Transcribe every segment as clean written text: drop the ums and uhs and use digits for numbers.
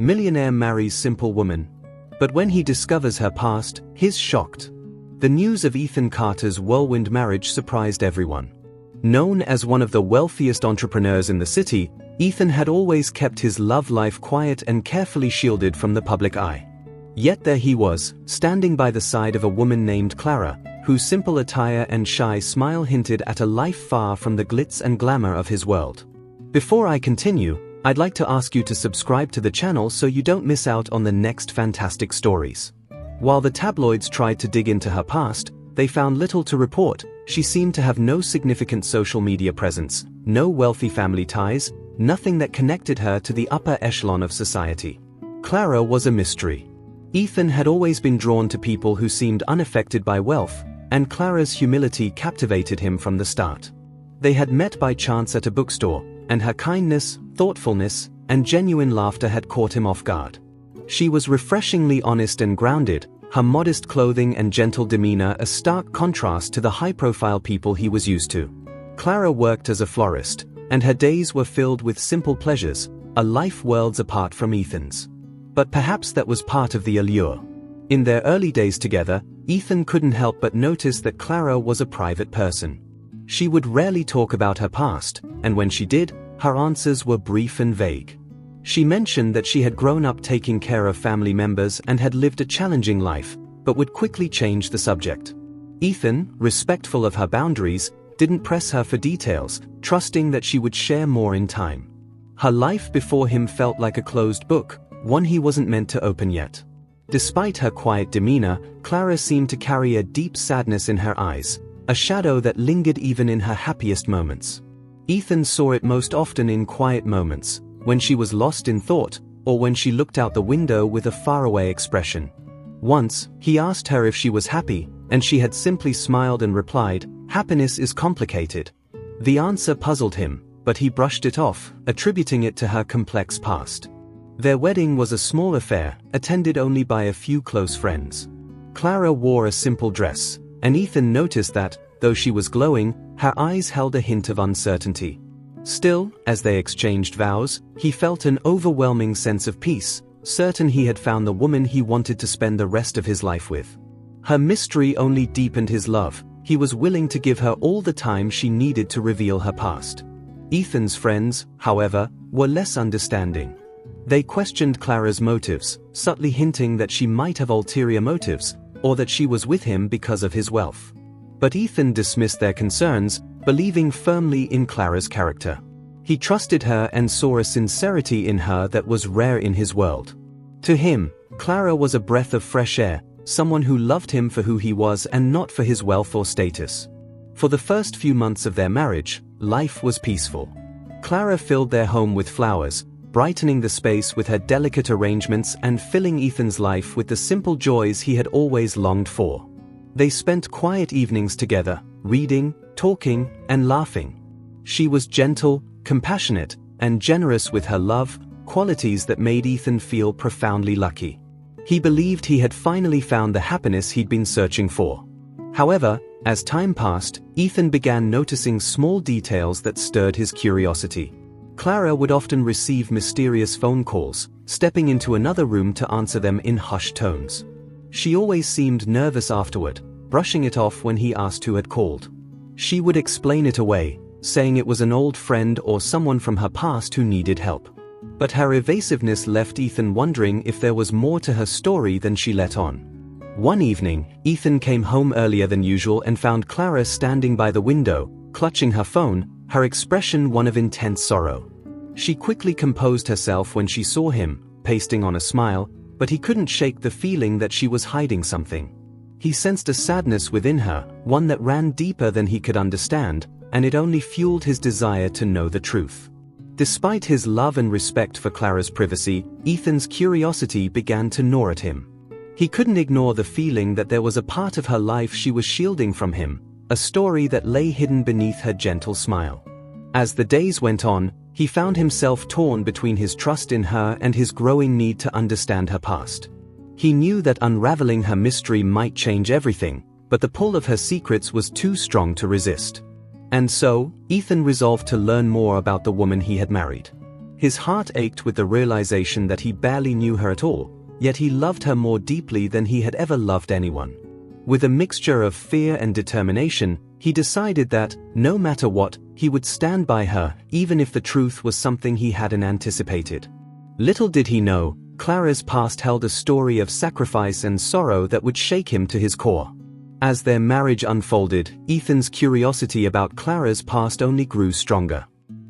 Millionaire marries simple woman. But when he discovers her past, he's shocked. The news of Ethan Carter's whirlwind marriage surprised everyone. Known as one of the wealthiest entrepreneurs in the city, Ethan had always kept his love life quiet and carefully shielded from the public eye. Yet there he was, standing by the side of a woman named Clara, whose simple attire and shy smile hinted at a life far from the glitz and glamour of his world. Before I continue, I'd like to ask you to subscribe to the channel so you don't miss out on the next fantastic stories. While the tabloids tried to dig into her past, they found little to report. She seemed to have no significant social media presence, no wealthy family ties, nothing that connected her to the upper echelon of society. Clara was a mystery. Ethan had always been drawn to people who seemed unaffected by wealth, and Clara's humility captivated him from the start. They had met by chance at a bookstore, and her kindness, thoughtfulness, and genuine laughter had caught him off guard. She was refreshingly honest and grounded, her modest clothing and gentle demeanor a stark contrast to the high-profile people he was used to. Clara worked as a florist, and her days were filled with simple pleasures, a life worlds apart from Ethan's. But perhaps that was part of the allure. In their early days together, Ethan couldn't help but notice that Clara was a private person. She would rarely talk about her past, and when she did, her answers were brief and vague. She mentioned that she had grown up taking care of family members and had lived a challenging life, but would quickly change the subject. Ethan, respectful of her boundaries, didn't press her for details, trusting that she would share more in time. Her life before him felt like a closed book, one he wasn't meant to open yet. Despite her quiet demeanor, Clara seemed to carry a deep sadness in her eyes, a shadow that lingered even in her happiest moments. Ethan saw it most often in quiet moments, when she was lost in thought, or when she looked out the window with a faraway expression. Once, he asked her if she was happy, and she had simply smiled and replied, "Happiness is complicated." The answer puzzled him, but he brushed it off, attributing it to her complex past. Their wedding was a small affair, attended only by a few close friends. Clara wore a simple dress, and Ethan noticed that, though she was glowing, her eyes held a hint of uncertainty. Still, as they exchanged vows, he felt an overwhelming sense of peace, certain he had found the woman he wanted to spend the rest of his life with. Her mystery only deepened his love. He was willing to give her all the time she needed to reveal her past. Ethan's friends, however, were less understanding. They questioned Clara's motives, subtly hinting that she might have ulterior motives, or that she was with him because of his wealth. But Ethan dismissed their concerns, believing firmly in Clara's character. He trusted her and saw a sincerity in her that was rare in his world. To him, Clara was a breath of fresh air, someone who loved him for who he was and not for his wealth or status. For the first few months of their marriage, life was peaceful. Clara filled their home with flowers, brightening the space with her delicate arrangements and filling Ethan's life with the simple joys he had always longed for. They spent quiet evenings together, reading, talking, and laughing. She was gentle, compassionate, and generous with her love, qualities that made Ethan feel profoundly lucky. He believed he had finally found the happiness he'd been searching for. However, as time passed, Ethan began noticing small details that stirred his curiosity. Clara would often receive mysterious phone calls, stepping into another room to answer them in hushed tones. She always seemed nervous afterward, brushing it off when he asked who had called. She would explain it away, saying it was an old friend or someone from her past who needed help. But her evasiveness left Ethan wondering if there was more to her story than she let on. One evening, Ethan came home earlier than usual and found Clara standing by the window, clutching her phone, her expression one of intense sorrow. She quickly composed herself when she saw him, pasting on a smile, but he couldn't shake the feeling that she was hiding something. He sensed a sadness within her, one that ran deeper than he could understand, and it only fueled his desire to know the truth. Despite his love and respect for Clara's privacy, Ethan's curiosity began to gnaw at him. He couldn't ignore the feeling that there was a part of her life she was shielding from him, a story that lay hidden beneath her gentle smile. As the days went on, he found himself torn between his trust in her and his growing need to understand her past. He knew that unraveling her mystery might change everything, but the pull of her secrets was too strong to resist. And so, Ethan resolved to learn more about the woman he had married. His heart ached with the realization that he barely knew her at all, yet he loved her more deeply than he had ever loved anyone. With a mixture of fear and determination, he decided that, no matter what, he would stand by her, even if the truth was something he hadn't anticipated. Little did he know, Clara's past held a story of sacrifice and sorrow that would shake him to his core. As their marriage unfolded, Ethan's curiosity about Clara's past only grew stronger.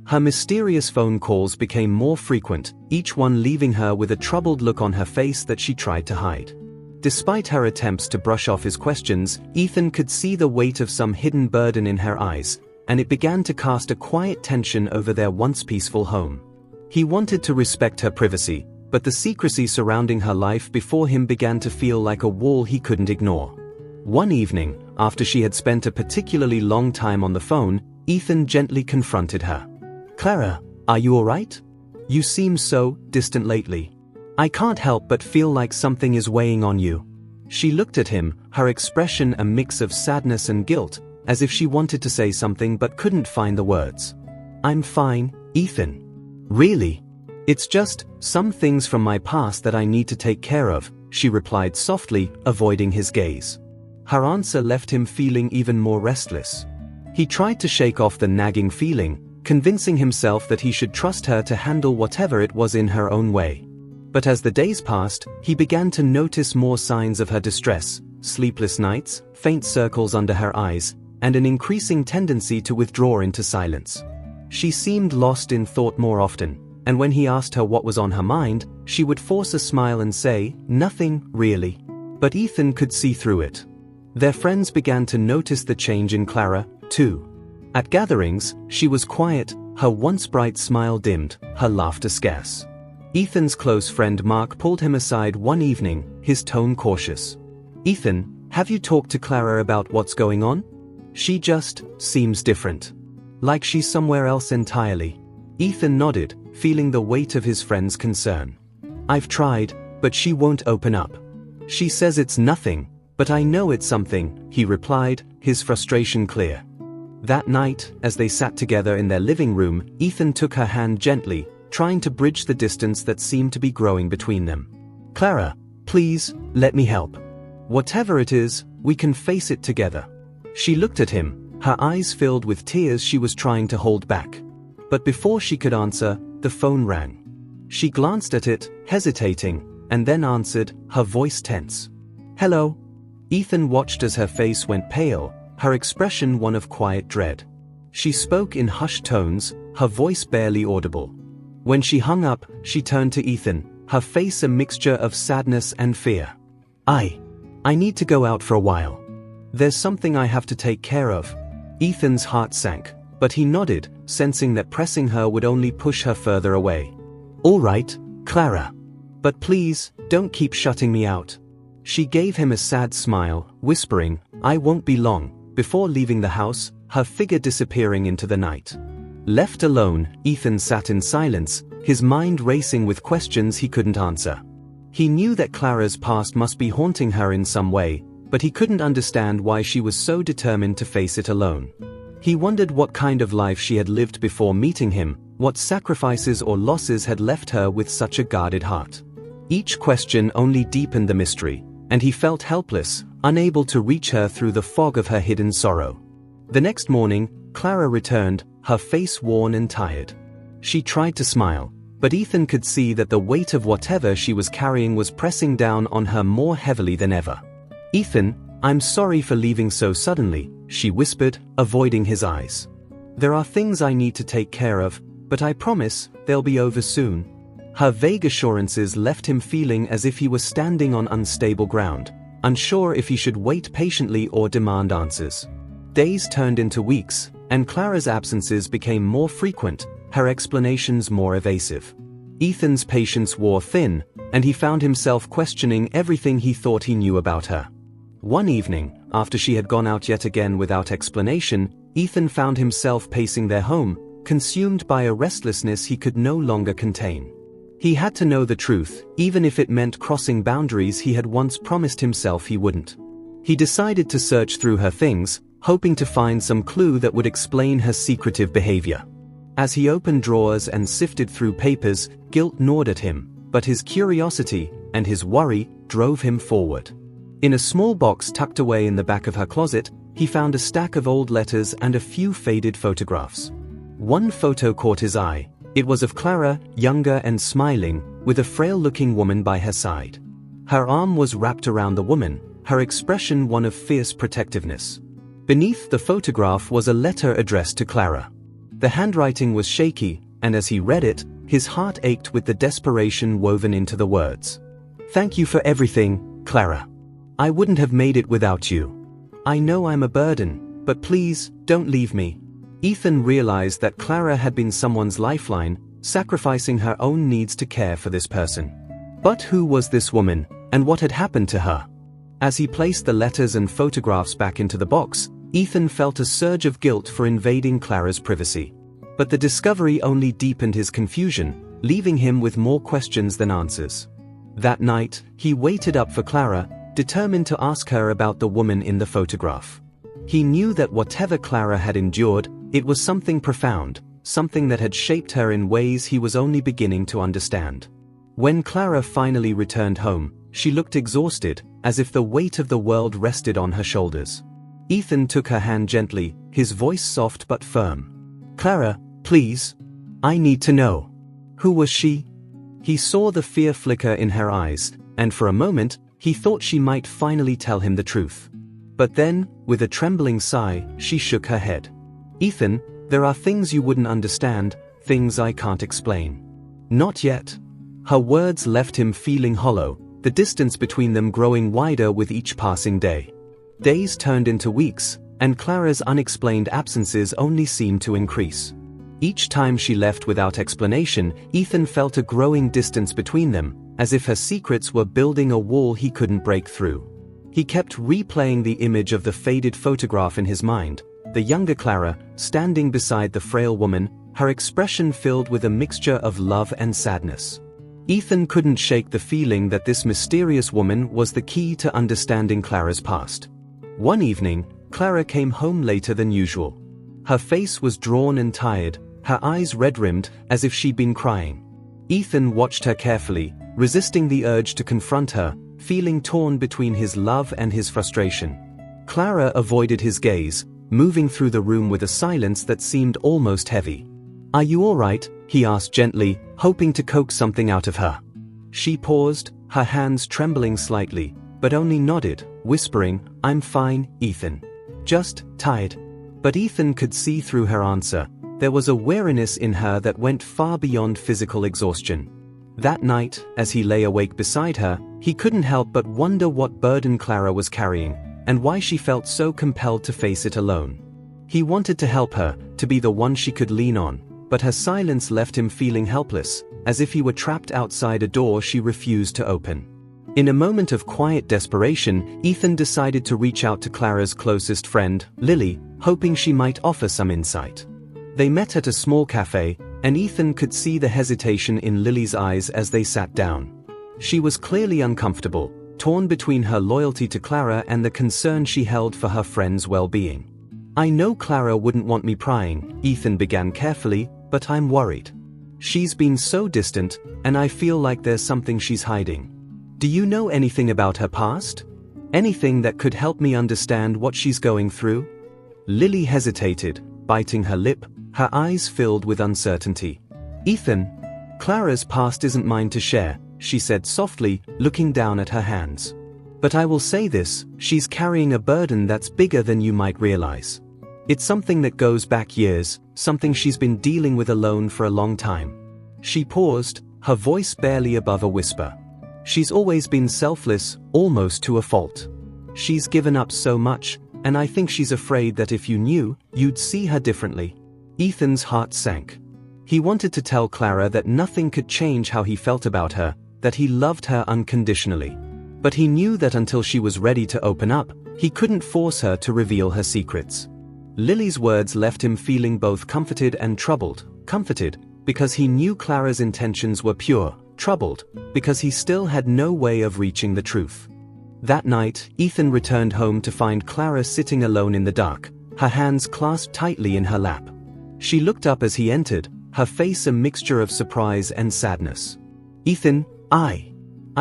Her mysterious phone calls became more frequent, each one leaving her with a troubled look on her face that she tried to hide. Despite her attempts to brush off his questions, Ethan could see the weight of some hidden burden in her eyes, and it began to cast a quiet tension over their once peaceful home. He wanted to respect her privacy, but the secrecy surrounding her life before him began to feel like a wall he couldn't ignore. One evening, after she had spent a particularly long time on the phone, Ethan gently confronted her. "Clara, are you alright? You seem so distant lately. I can't help but feel like something is weighing on you." She looked at him, her expression a mix of sadness and guilt, as if she wanted to say something but couldn't find the words. "I'm fine, Ethan. Really? It's just some things from my past that I need to take care of," she replied softly, avoiding his gaze. Her answer left him feeling even more restless. He tried to shake off the nagging feeling, convincing himself that he should trust her to handle whatever it was in her own way. But as the days passed, he began to notice more signs of her distress: sleepless nights, faint circles under her eyes, and an increasing tendency to withdraw into silence. She seemed lost in thought more often, and when he asked her what was on her mind, she would force a smile and say, "Nothing, really." But Ethan could see through it. Their friends began to notice the change in Clara, too. At gatherings, she was quiet, her once bright smile dimmed, her laughter scarce. Ethan's close friend Mark pulled him aside one evening, his tone cautious. "Ethan, have you talked to Clara about what's going on? She just seems different. Like she's somewhere else entirely." Ethan nodded, feeling the weight of his friend's concern. "I've tried, but she won't open up. She says it's nothing, but I know it's something," he replied, his frustration clear. That night, as they sat together in their living room, Ethan took her hand gently, trying to bridge the distance that seemed to be growing between them. "Clara, please, let me help. Whatever it is, we can face it together." She looked at him, her eyes filled with tears she was trying to hold back. But before she could answer, the phone rang. She glanced at it, hesitating, and then answered, her voice tense. "Hello." Ethan watched as her face went pale, her expression one of quiet dread. She spoke in hushed tones, her voice barely audible. When she hung up, she turned to Ethan, her face a mixture of sadness and fear. I need to go out for a while. There's something I have to take care of." Ethan's heart sank, but he nodded, sensing that pressing her would only push her further away. "All right, Clara. But please, don't keep shutting me out." She gave him a sad smile, whispering, "I won't be long," before leaving the house, her figure disappearing into the night. Left alone, Ethan sat in silence, his mind racing with questions he couldn't answer. He knew that Clara's past must be haunting her in some way, but he couldn't understand why she was so determined to face it alone. He wondered what kind of life she had lived before meeting him, what sacrifices or losses had left her with such a guarded heart. Each question only deepened the mystery, and he felt helpless, unable to reach her through the fog of her hidden sorrow. The next morning, Clara returned, her face worn and tired. She tried to smile, but Ethan could see that the weight of whatever she was carrying was pressing down on her more heavily than ever. "Ethan, I'm sorry for leaving so suddenly," she whispered, avoiding his eyes. "There are things I need to take care of, but I promise they'll be over soon." Her vague assurances left him feeling as if he was standing on unstable ground, unsure if he should wait patiently or demand answers. Days turned into weeks, and Clara's absences became more frequent, her explanations more evasive. Ethan's patience wore thin, and he found himself questioning everything he thought he knew about her. One evening, after she had gone out yet again without explanation, Ethan found himself pacing their home, consumed by a restlessness he could no longer contain. He had to know the truth, even if it meant crossing boundaries he had once promised himself he wouldn't. He decided to search through her things, hoping to find some clue that would explain her secretive behavior. As he opened drawers and sifted through papers, guilt gnawed at him, but his curiosity and his worry drove him forward. In a small box tucked away in the back of her closet, he found a stack of old letters and a few faded photographs. One photo caught his eye. It was of Clara, younger and smiling, with a frail-looking woman by her side. Her arm was wrapped around the woman, her expression one of fierce protectiveness. Beneath the photograph was a letter addressed to Clara. The handwriting was shaky, and as he read it, his heart ached with the desperation woven into the words. "Thank you for everything, Clara. I wouldn't have made it without you. I know I'm a burden, but please, don't leave me." Ethan realized that Clara had been someone's lifeline, sacrificing her own needs to care for this person. But who was this woman, and what had happened to her? As he placed the letters and photographs back into the box, Ethan felt a surge of guilt for invading Clara's privacy. But the discovery only deepened his confusion, leaving him with more questions than answers. That night, he waited up for Clara, determined to ask her about the woman in the photograph. He knew that whatever Clara had endured, it was something profound, something that had shaped her in ways he was only beginning to understand. When Clara finally returned home, she looked exhausted, as if the weight of the world rested on her shoulders. Ethan took her hand gently, his voice soft but firm. "Clara, please. I need to know. Who was she?" He saw the fear flicker in her eyes, and for a moment, he thought she might finally tell him the truth. But then, with a trembling sigh, she shook her head. "Ethan, there are things you wouldn't understand, things I can't explain. Not yet." Her words left him feeling hollow, the distance between them growing wider with each passing day. Days turned into weeks, and Clara's unexplained absences only seemed to increase. Each time she left without explanation, Ethan felt a growing distance between them, as if her secrets were building a wall he couldn't break through. He kept replaying the image of the faded photograph in his mind, the younger Clara, standing beside the frail woman, her expression filled with a mixture of love and sadness. Ethan couldn't shake the feeling that this mysterious woman was the key to understanding Clara's past. One evening, Clara came home later than usual. Her face was drawn and tired, her eyes red-rimmed, as if she'd been crying. Ethan watched her carefully, resisting the urge to confront her, feeling torn between his love and his frustration. Clara avoided his gaze, moving through the room with a silence that seemed almost heavy. "Are you all right?" he asked gently, hoping to coax something out of her. She paused, her hands trembling slightly, but only nodded, whispering, "I'm fine, Ethan. Just tired." But Ethan could see through her answer. There was a weariness in her that went far beyond physical exhaustion. That night, as he lay awake beside her, he couldn't help but wonder what burden Clara was carrying, and why she felt so compelled to face it alone. He wanted to help her, to be the one she could lean on, but her silence left him feeling helpless, as if he were trapped outside a door she refused to open. In a moment of quiet desperation, Ethan decided to reach out to Clara's closest friend, Lily, hoping she might offer some insight. They met at a small cafe, and Ethan could see the hesitation in Lily's eyes as they sat down. She was clearly uncomfortable, torn between her loyalty to Clara and the concern she held for her friend's well-being. "I know Clara wouldn't want me prying," Ethan began carefully, "but I'm worried. She's been so distant, and I feel like there's something she's hiding. Do you know anything about her past? Anything that could help me understand what she's going through?" Lily hesitated, biting her lip, her eyes filled with uncertainty. "Ethan, Clara's past isn't mine to share," she said softly, looking down at her hands. "But I will say this, she's carrying a burden that's bigger than you might realize. It's something that goes back years, something she's been dealing with alone for a long time." She paused, her voice barely above a whisper. "She's always been selfless, almost to a fault. She's given up so much, and I think she's afraid that if you knew, you'd see her differently." Ethan's heart sank. He wanted to tell Clara that nothing could change how he felt about her, that he loved her unconditionally. But he knew that until she was ready to open up, he couldn't force her to reveal her secrets. Lily's words left him feeling both comforted and troubled. Comforted, because he knew Clara's intentions were pure. Troubled, because he still had no way of reaching the truth. That night, Ethan returned home to find Clara sitting alone in the dark, her hands clasped tightly in her lap. She looked up as he entered, her face a mixture of surprise and sadness. "Ethan, I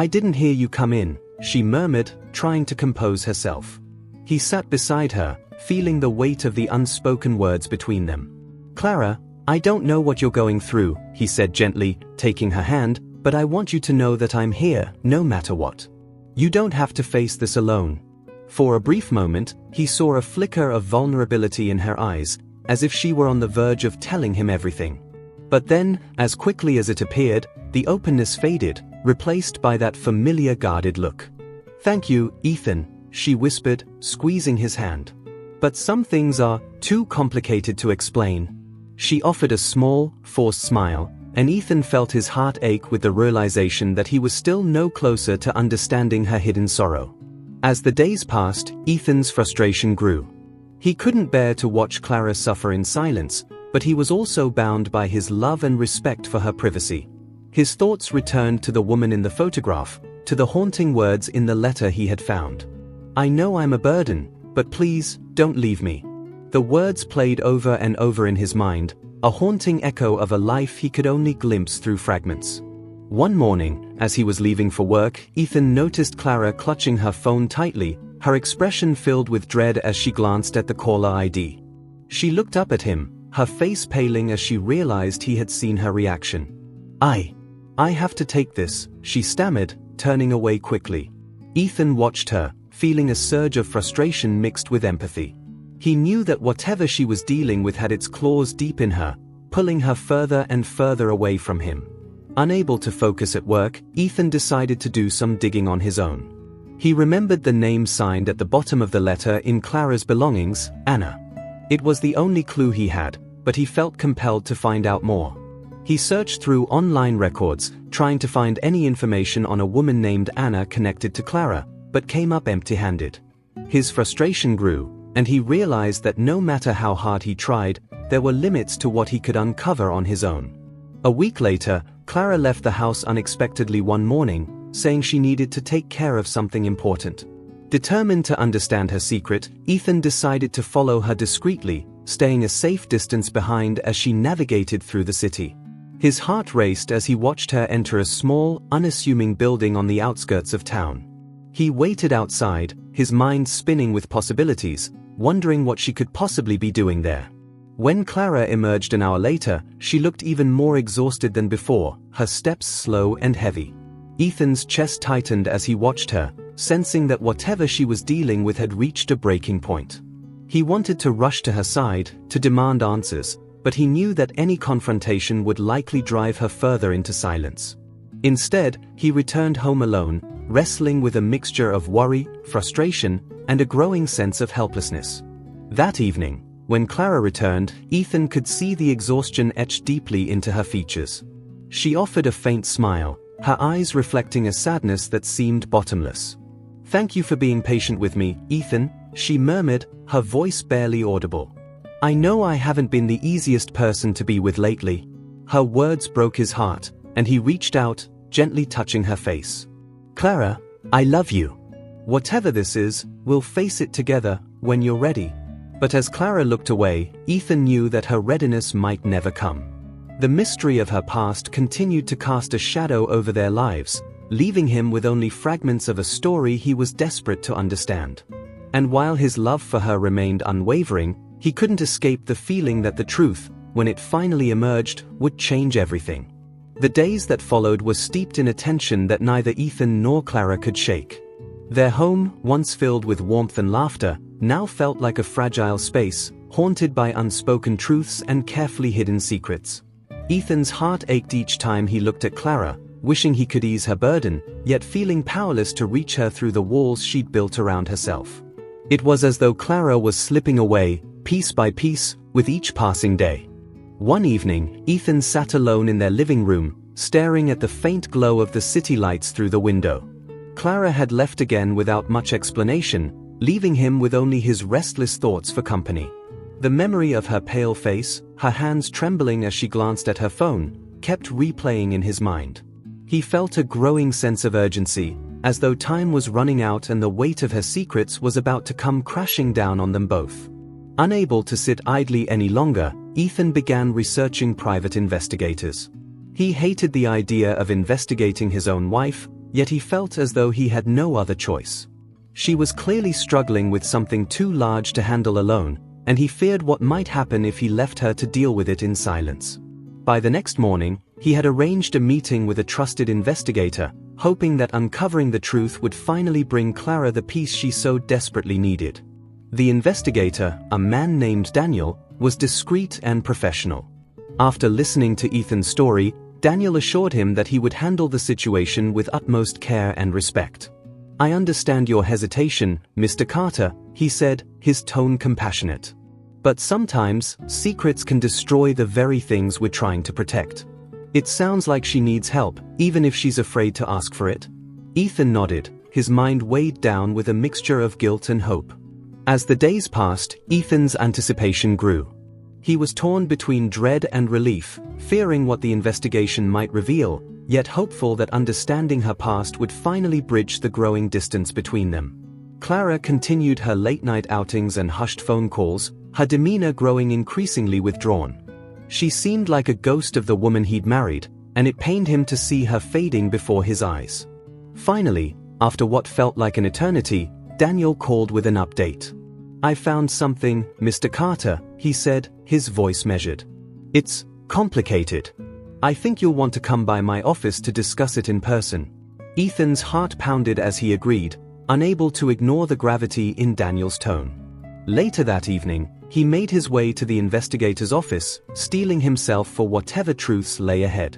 didn't hear you come in," she murmured, trying to compose herself. He sat beside her, feeling the weight of the unspoken words between them. "Clara, I don't know what you're going through," he said gently, taking her hand, "but I want you to know that I'm here, no matter what. You don't have to face this alone." For a brief moment, he saw a flicker of vulnerability in her eyes, as if she were on the verge of telling him everything. But then, as quickly as it appeared, the openness faded, replaced by that familiar guarded look. "Thank you, Ethan," she whispered, squeezing his hand. "But some things are too complicated to explain." She offered a small, forced smile, and Ethan felt his heart ache with the realization that he was still no closer to understanding her hidden sorrow. As the days passed, Ethan's frustration grew. He couldn't bear to watch Clara suffer in silence, but he was also bound by his love and respect for her privacy. His thoughts returned to the woman in the photograph, to the haunting words in the letter he had found. "I know I'm a burden, but please, don't leave me." The words played over and over in his mind, a haunting echo of a life he could only glimpse through fragments. One morning, as he was leaving for work, Ethan noticed Clara clutching her phone tightly, her expression filled with dread as she glanced at the caller ID. She looked up at him, her face paling as she realized he had seen her reaction. I have to take this," she stammered, turning away quickly. Ethan watched her, feeling a surge of frustration mixed with empathy. He knew that whatever she was dealing with had its claws deep in her, pulling her further and further away from him. Unable to focus at work, Ethan decided to do some digging on his own. He remembered the name signed at the bottom of the letter in Clara's belongings, Anna. It was the only clue he had, but he felt compelled to find out more. He searched through online records, trying to find any information on a woman named Anna connected to Clara, but came up empty-handed. His frustration grew, and he realized that no matter how hard he tried, there were limits to what he could uncover on his own. A week later, Clara left the house unexpectedly one morning, saying she needed to take care of something important. Determined to understand her secret, Ethan decided to follow her discreetly, staying a safe distance behind as she navigated through the city. His heart raced as he watched her enter a small, unassuming building on the outskirts of town. He waited outside, his mind spinning with possibilities, wondering what she could possibly be doing there. When Clara emerged an hour later, she looked even more exhausted than before, her steps slow and heavy. Ethan's chest tightened as he watched her, sensing that whatever she was dealing with had reached a breaking point. He wanted to rush to her side, to demand answers, but he knew that any confrontation would likely drive her further into silence. Instead, he returned home alone, wrestling with a mixture of worry, frustration, and a growing sense of helplessness. That evening, when Clara returned, Ethan could see the exhaustion etched deeply into her features. She offered a faint smile, her eyes reflecting a sadness that seemed bottomless. "Thank you for being patient with me, Ethan," she murmured, her voice barely audible. "I know I haven't been the easiest person to be with lately." Her words broke his heart, and he reached out, gently touching her face. "Clara, I love you. Whatever this is, we'll face it together, when you're ready." But as Clara looked away, Ethan knew that her readiness might never come. The mystery of her past continued to cast a shadow over their lives, leaving him with only fragments of a story he was desperate to understand. And while his love for her remained unwavering, he couldn't escape the feeling that the truth, when it finally emerged, would change everything. The days that followed were steeped in a tension that neither Ethan nor Clara could shake. Their home, once filled with warmth and laughter, now felt like a fragile space, haunted by unspoken truths and carefully hidden secrets. Ethan's heart ached each time he looked at Clara, wishing he could ease her burden, yet feeling powerless to reach her through the walls she'd built around herself. It was as though Clara was slipping away, piece by piece, with each passing day. One evening, Ethan sat alone in their living room, staring at the faint glow of the city lights through the window. Clara had left again without much explanation, leaving him with only his restless thoughts for company. The memory of her pale face, her hands trembling as she glanced at her phone, kept replaying in his mind. He felt a growing sense of urgency, as though time was running out and the weight of her secrets was about to come crashing down on them both. Unable to sit idly any longer, Ethan began researching private investigators. He hated the idea of investigating his own wife, yet he felt as though he had no other choice. She was clearly struggling with something too large to handle alone, and he feared what might happen if he left her to deal with it in silence. By the next morning, he had arranged a meeting with a trusted investigator, hoping that uncovering the truth would finally bring Clara the peace she so desperately needed. The investigator, a man named Daniel, was discreet and professional. After listening to Ethan's story, Daniel assured him that he would handle the situation with utmost care and respect. "I understand your hesitation, Mr. Carter," he said, his tone compassionate. "But sometimes, secrets can destroy the very things we're trying to protect. It sounds like she needs help, even if she's afraid to ask for it." Ethan nodded, his mind weighed down with a mixture of guilt and hope. As the days passed, Ethan's anticipation grew. He was torn between dread and relief, fearing what the investigation might reveal, yet hopeful that understanding her past would finally bridge the growing distance between them. Clara continued her late-night outings and hushed phone calls, her demeanor growing increasingly withdrawn. She seemed like a ghost of the woman he'd married, and it pained him to see her fading before his eyes. Finally, after what felt like an eternity, Daniel called with an update. "I found something, Mr. Carter," he said, his voice measured. "It's complicated. I think you'll want to come by my office to discuss it in person." Ethan's heart pounded as he agreed, unable to ignore the gravity in Daniel's tone. Later that evening, he made his way to the investigator's office, steeling himself for whatever truths lay ahead.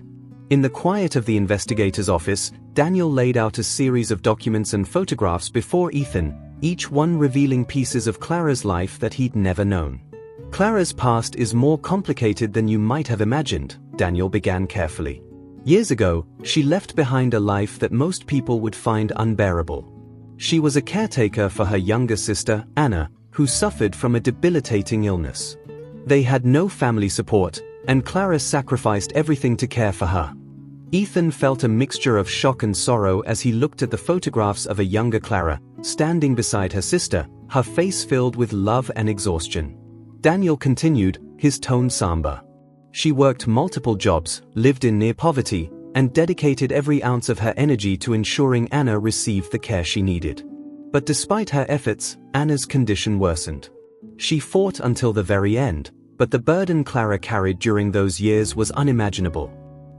In the quiet of the investigator's office, Daniel laid out a series of documents and photographs before Ethan, each one revealing pieces of Clara's life that he'd never known. "Clara's past is more complicated than you might have imagined," Daniel began carefully. "Years ago, she left behind a life that most people would find unbearable. She was a caretaker for her younger sister, Anna, who suffered from a debilitating illness. They had no family support, and Clara sacrificed everything to care for her." Ethan felt a mixture of shock and sorrow as he looked at the photographs of a younger Clara, standing beside her sister, her face filled with love and exhaustion. Daniel continued, his tone somber. "She worked multiple jobs, lived in near poverty, and dedicated every ounce of her energy to ensuring Anna received the care she needed. But despite her efforts, Anna's condition worsened. She fought until the very end, but the burden Clara carried during those years was unimaginable."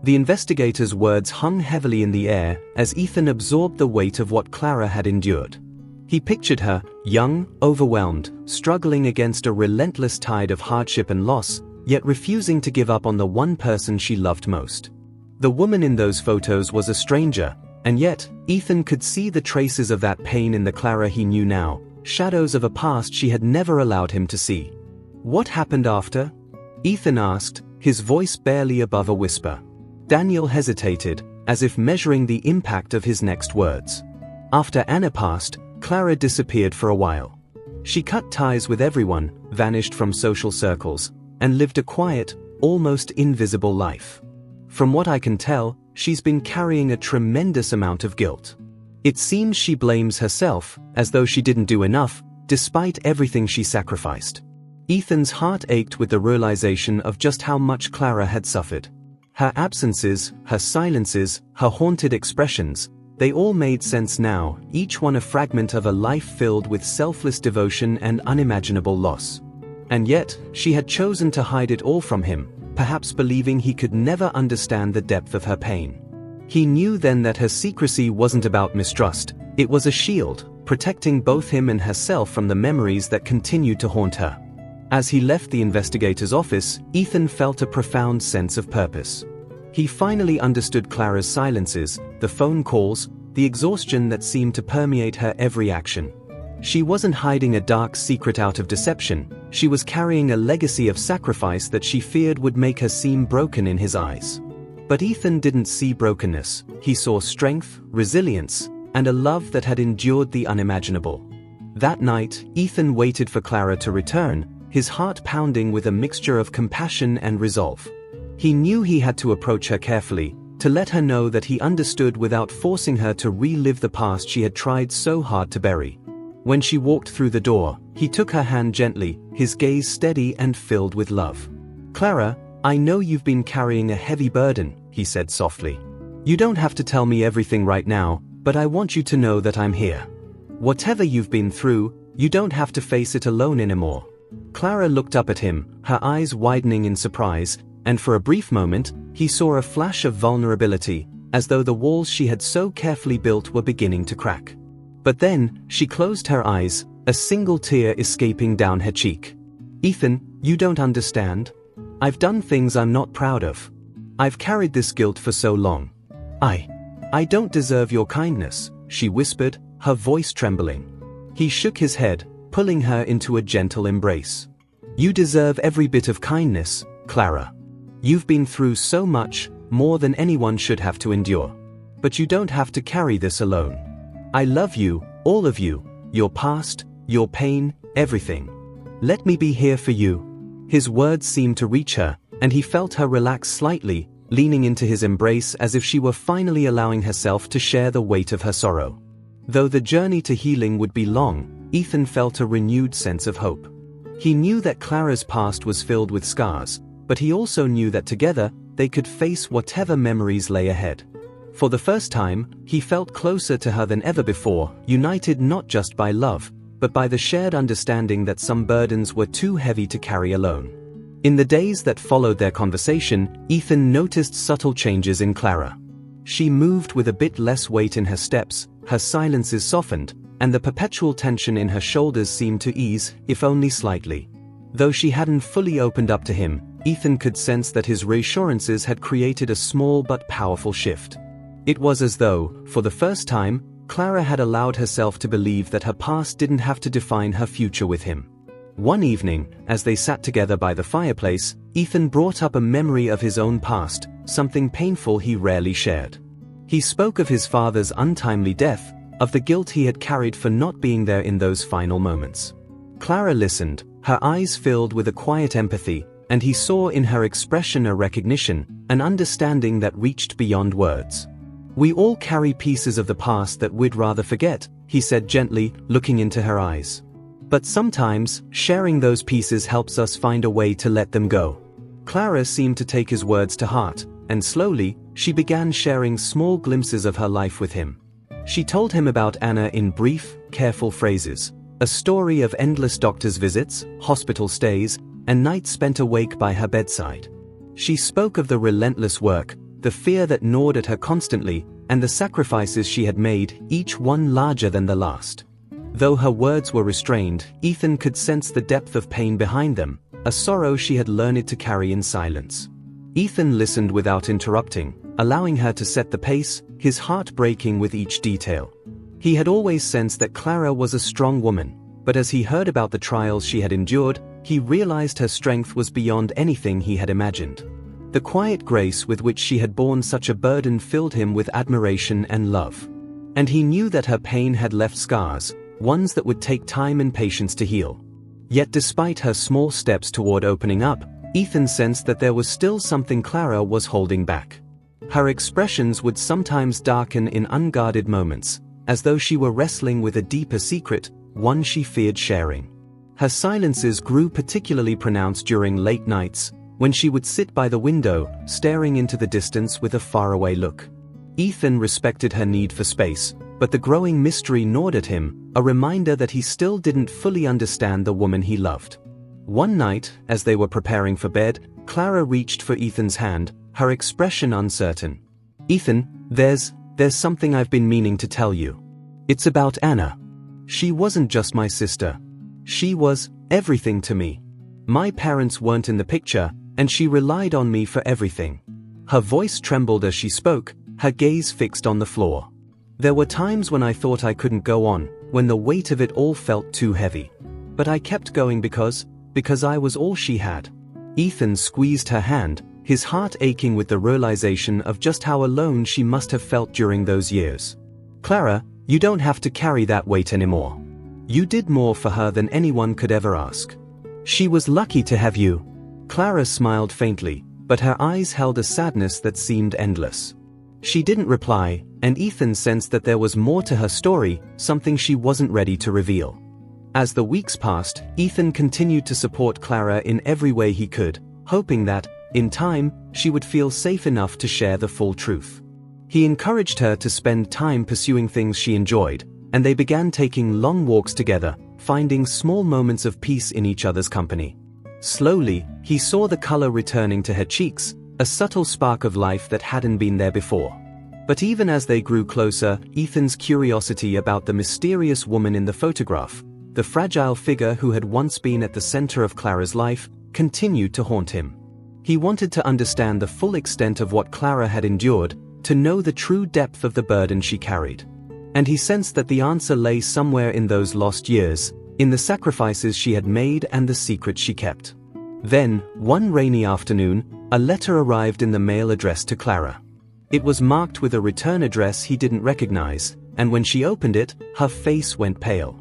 The investigator's words hung heavily in the air as Ethan absorbed the weight of what Clara had endured. He pictured her, young, overwhelmed, struggling against a relentless tide of hardship and loss, yet refusing to give up on the one person she loved most. The woman in those photos was a stranger, and yet, Ethan could see the traces of that pain in the Clara he knew now, shadows of a past she had never allowed him to see. "What happened after?" Ethan asked, his voice barely above a whisper. Daniel hesitated, as if measuring the impact of his next words. "After Anna passed, Clara disappeared for a while. She cut ties with everyone, vanished from social circles, and lived a quiet, almost invisible life. From what I can tell, she's been carrying a tremendous amount of guilt. It seems she blames herself, as though she didn't do enough, despite everything she sacrificed." Ethan's heart ached with the realization of just how much Clara had suffered. Her absences, her silences, her haunted expressions, they all made sense now, each one a fragment of a life filled with selfless devotion and unimaginable loss. And yet, she had chosen to hide it all from him, perhaps believing he could never understand the depth of her pain. He knew then that her secrecy wasn't about mistrust, it was a shield, protecting both him and herself from the memories that continued to haunt her. As he left the investigator's office, Ethan felt a profound sense of purpose. He finally understood Clara's silences, the phone calls, the exhaustion that seemed to permeate her every action. She wasn't hiding a dark secret out of deception, she was carrying a legacy of sacrifice that she feared would make her seem broken in his eyes. But Ethan didn't see brokenness, he saw strength, resilience, and a love that had endured the unimaginable. That night, Ethan waited for Clara to return, his heart pounding with a mixture of compassion and resolve. He knew he had to approach her carefully, to let her know that he understood without forcing her to relive the past she had tried so hard to bury. When she walked through the door, he took her hand gently, his gaze steady and filled with love. "Clara, I know you've been carrying a heavy burden," he said softly. "You don't have to tell me everything right now, but I want you to know that I'm here. Whatever you've been through, you don't have to face it alone anymore." Clara looked up at him, her eyes widening in surprise, and for a brief moment, he saw a flash of vulnerability, as though the walls she had so carefully built were beginning to crack. But then, she closed her eyes, a single tear escaping down her cheek. "Ethan, you don't understand. I've done things I'm not proud of. I've carried this guilt for so long. I don't deserve your kindness," she whispered, her voice trembling. He shook his head, pulling her into a gentle embrace. "You deserve every bit of kindness, Clara. You've been through so much, more than anyone should have to endure. But you don't have to carry this alone. I love you, all of you, your past, your pain, everything. Let me be here for you." His words seemed to reach her, and he felt her relax slightly, leaning into his embrace as if she were finally allowing herself to share the weight of her sorrow. Though the journey to healing would be long, Ethan felt a renewed sense of hope. He knew that Clara's past was filled with scars, but he also knew that together, they could face whatever memories lay ahead. For the first time, he felt closer to her than ever before, united not just by love, but by the shared understanding that some burdens were too heavy to carry alone. In the days that followed their conversation, Ethan noticed subtle changes in Clara. She moved with a bit less weight in her steps, her silences softened, and the perpetual tension in her shoulders seemed to ease, if only slightly. Though she hadn't fully opened up to him, Ethan could sense that his reassurances had created a small but powerful shift. It was as though, for the first time, Clara had allowed herself to believe that her past didn't have to define her future with him. One evening, as they sat together by the fireplace, Ethan brought up a memory of his own past, something painful he rarely shared. He spoke of his father's untimely death, of the guilt he had carried for not being there in those final moments. Clara listened, her eyes filled with a quiet empathy, and he saw in her expression a recognition, an understanding that reached beyond words. "We all carry pieces of the past that we'd rather forget," he said gently, looking into her eyes. "But sometimes, sharing those pieces helps us find a way to let them go." Clara seemed to take his words to heart, and slowly, she began sharing small glimpses of her life with him. She told him about Anna in brief, careful phrases, a story of endless doctor's visits, hospital stays, and nights spent awake by her bedside. She spoke of the relentless work, the fear that gnawed at her constantly, and the sacrifices she had made, each one larger than the last. Though her words were restrained, Ethan could sense the depth of pain behind them, a sorrow she had learned to carry in silence. Ethan listened without interrupting, allowing her to set the pace, his heart breaking with each detail. He had always sensed that Clara was a strong woman, but as he heard about the trials she had endured, he realized her strength was beyond anything he had imagined. The quiet grace with which she had borne such a burden filled him with admiration and love. And he knew that her pain had left scars, ones that would take time and patience to heal. Yet despite her small steps toward opening up, Ethan sensed that there was still something Clara was holding back. Her expressions would sometimes darken in unguarded moments, as though she were wrestling with a deeper secret, one she feared sharing. Her silences grew particularly pronounced during late nights, when she would sit by the window, staring into the distance with a faraway look. Ethan respected her need for space, but the growing mystery gnawed at him, a reminder that he still didn't fully understand the woman he loved. One night, as they were preparing for bed, Clara reached for Ethan's hand, her expression uncertain. "Ethan, there's something I've been meaning to tell you. It's about Anna. She wasn't just my sister. She was everything to me. My parents weren't in the picture, and she relied on me for everything." Her voice trembled as she spoke, her gaze fixed on the floor. "There were times when I thought I couldn't go on, when the weight of it all felt too heavy. But I kept going because I was all she had." Ethan squeezed her hand, his heart aching with the realization of just how alone she must have felt during those years. "Clara, you don't have to carry that weight anymore. You did more for her than anyone could ever ask. She was lucky to have you." Clara smiled faintly, but her eyes held a sadness that seemed endless. She didn't reply, and Ethan sensed that there was more to her story, something she wasn't ready to reveal. As the weeks passed, Ethan continued to support Clara in every way he could, hoping that, in time, she would feel safe enough to share the full truth. He encouraged her to spend time pursuing things she enjoyed, and they began taking long walks together, finding small moments of peace in each other's company. Slowly, he saw the color returning to her cheeks, a subtle spark of life that hadn't been there before. But even as they grew closer, Ethan's curiosity about the mysterious woman in the photograph, the fragile figure who had once been at the center of Clara's life, continued to haunt him. He wanted to understand the full extent of what Clara had endured, to know the true depth of the burden she carried. And he sensed that the answer lay somewhere in those lost years, in the sacrifices she had made and the secrets she kept. Then, one rainy afternoon, a letter arrived in the mail addressed to Clara. It was marked with a return address he didn't recognize, and when she opened it, her face went pale.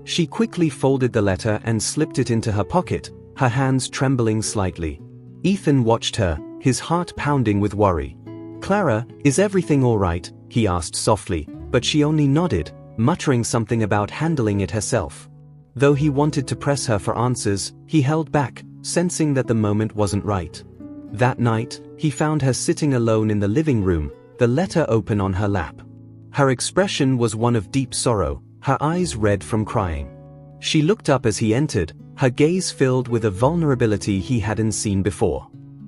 She quickly folded the letter and slipped it into her pocket, her hands trembling slightly. Ethan watched her, his heart pounding with worry. "Clara, is everything all right?" he asked softly, but she only nodded, muttering something about handling it herself. Though he wanted to press her for answers, he held back, sensing that the moment wasn't right. That night, he found her sitting alone in the living room, the letter open on her lap. Her expression was one of deep sorrow, her eyes red from crying. She looked up as he entered, her gaze filled with a vulnerability he hadn't seen before.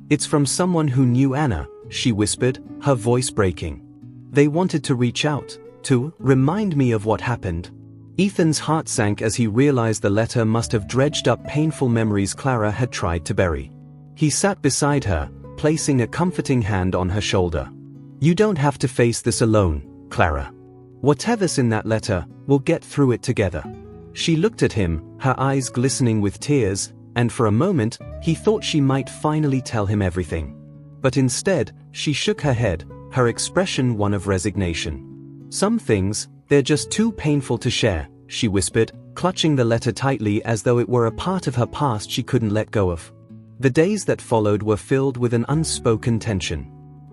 "It's from someone who knew Anna," she whispered, her voice breaking. "They wanted to reach out, to remind me of what happened." Ethan's heart sank as he realized the letter must have dredged up painful memories Clara had tried to bury. He sat beside her, placing a comforting hand on her shoulder. "You don't have to face this alone, Clara. Whatever's in that letter, we'll get through it together." She looked at him, her eyes glistening with tears, and for a moment, he thought she might finally tell him everything. But instead, she shook her head, her expression one of resignation. "Some things, they're just too painful to share," she whispered, clutching the letter tightly as though it were a part of her past she couldn't let go of. The days that followed were filled with an unspoken tension.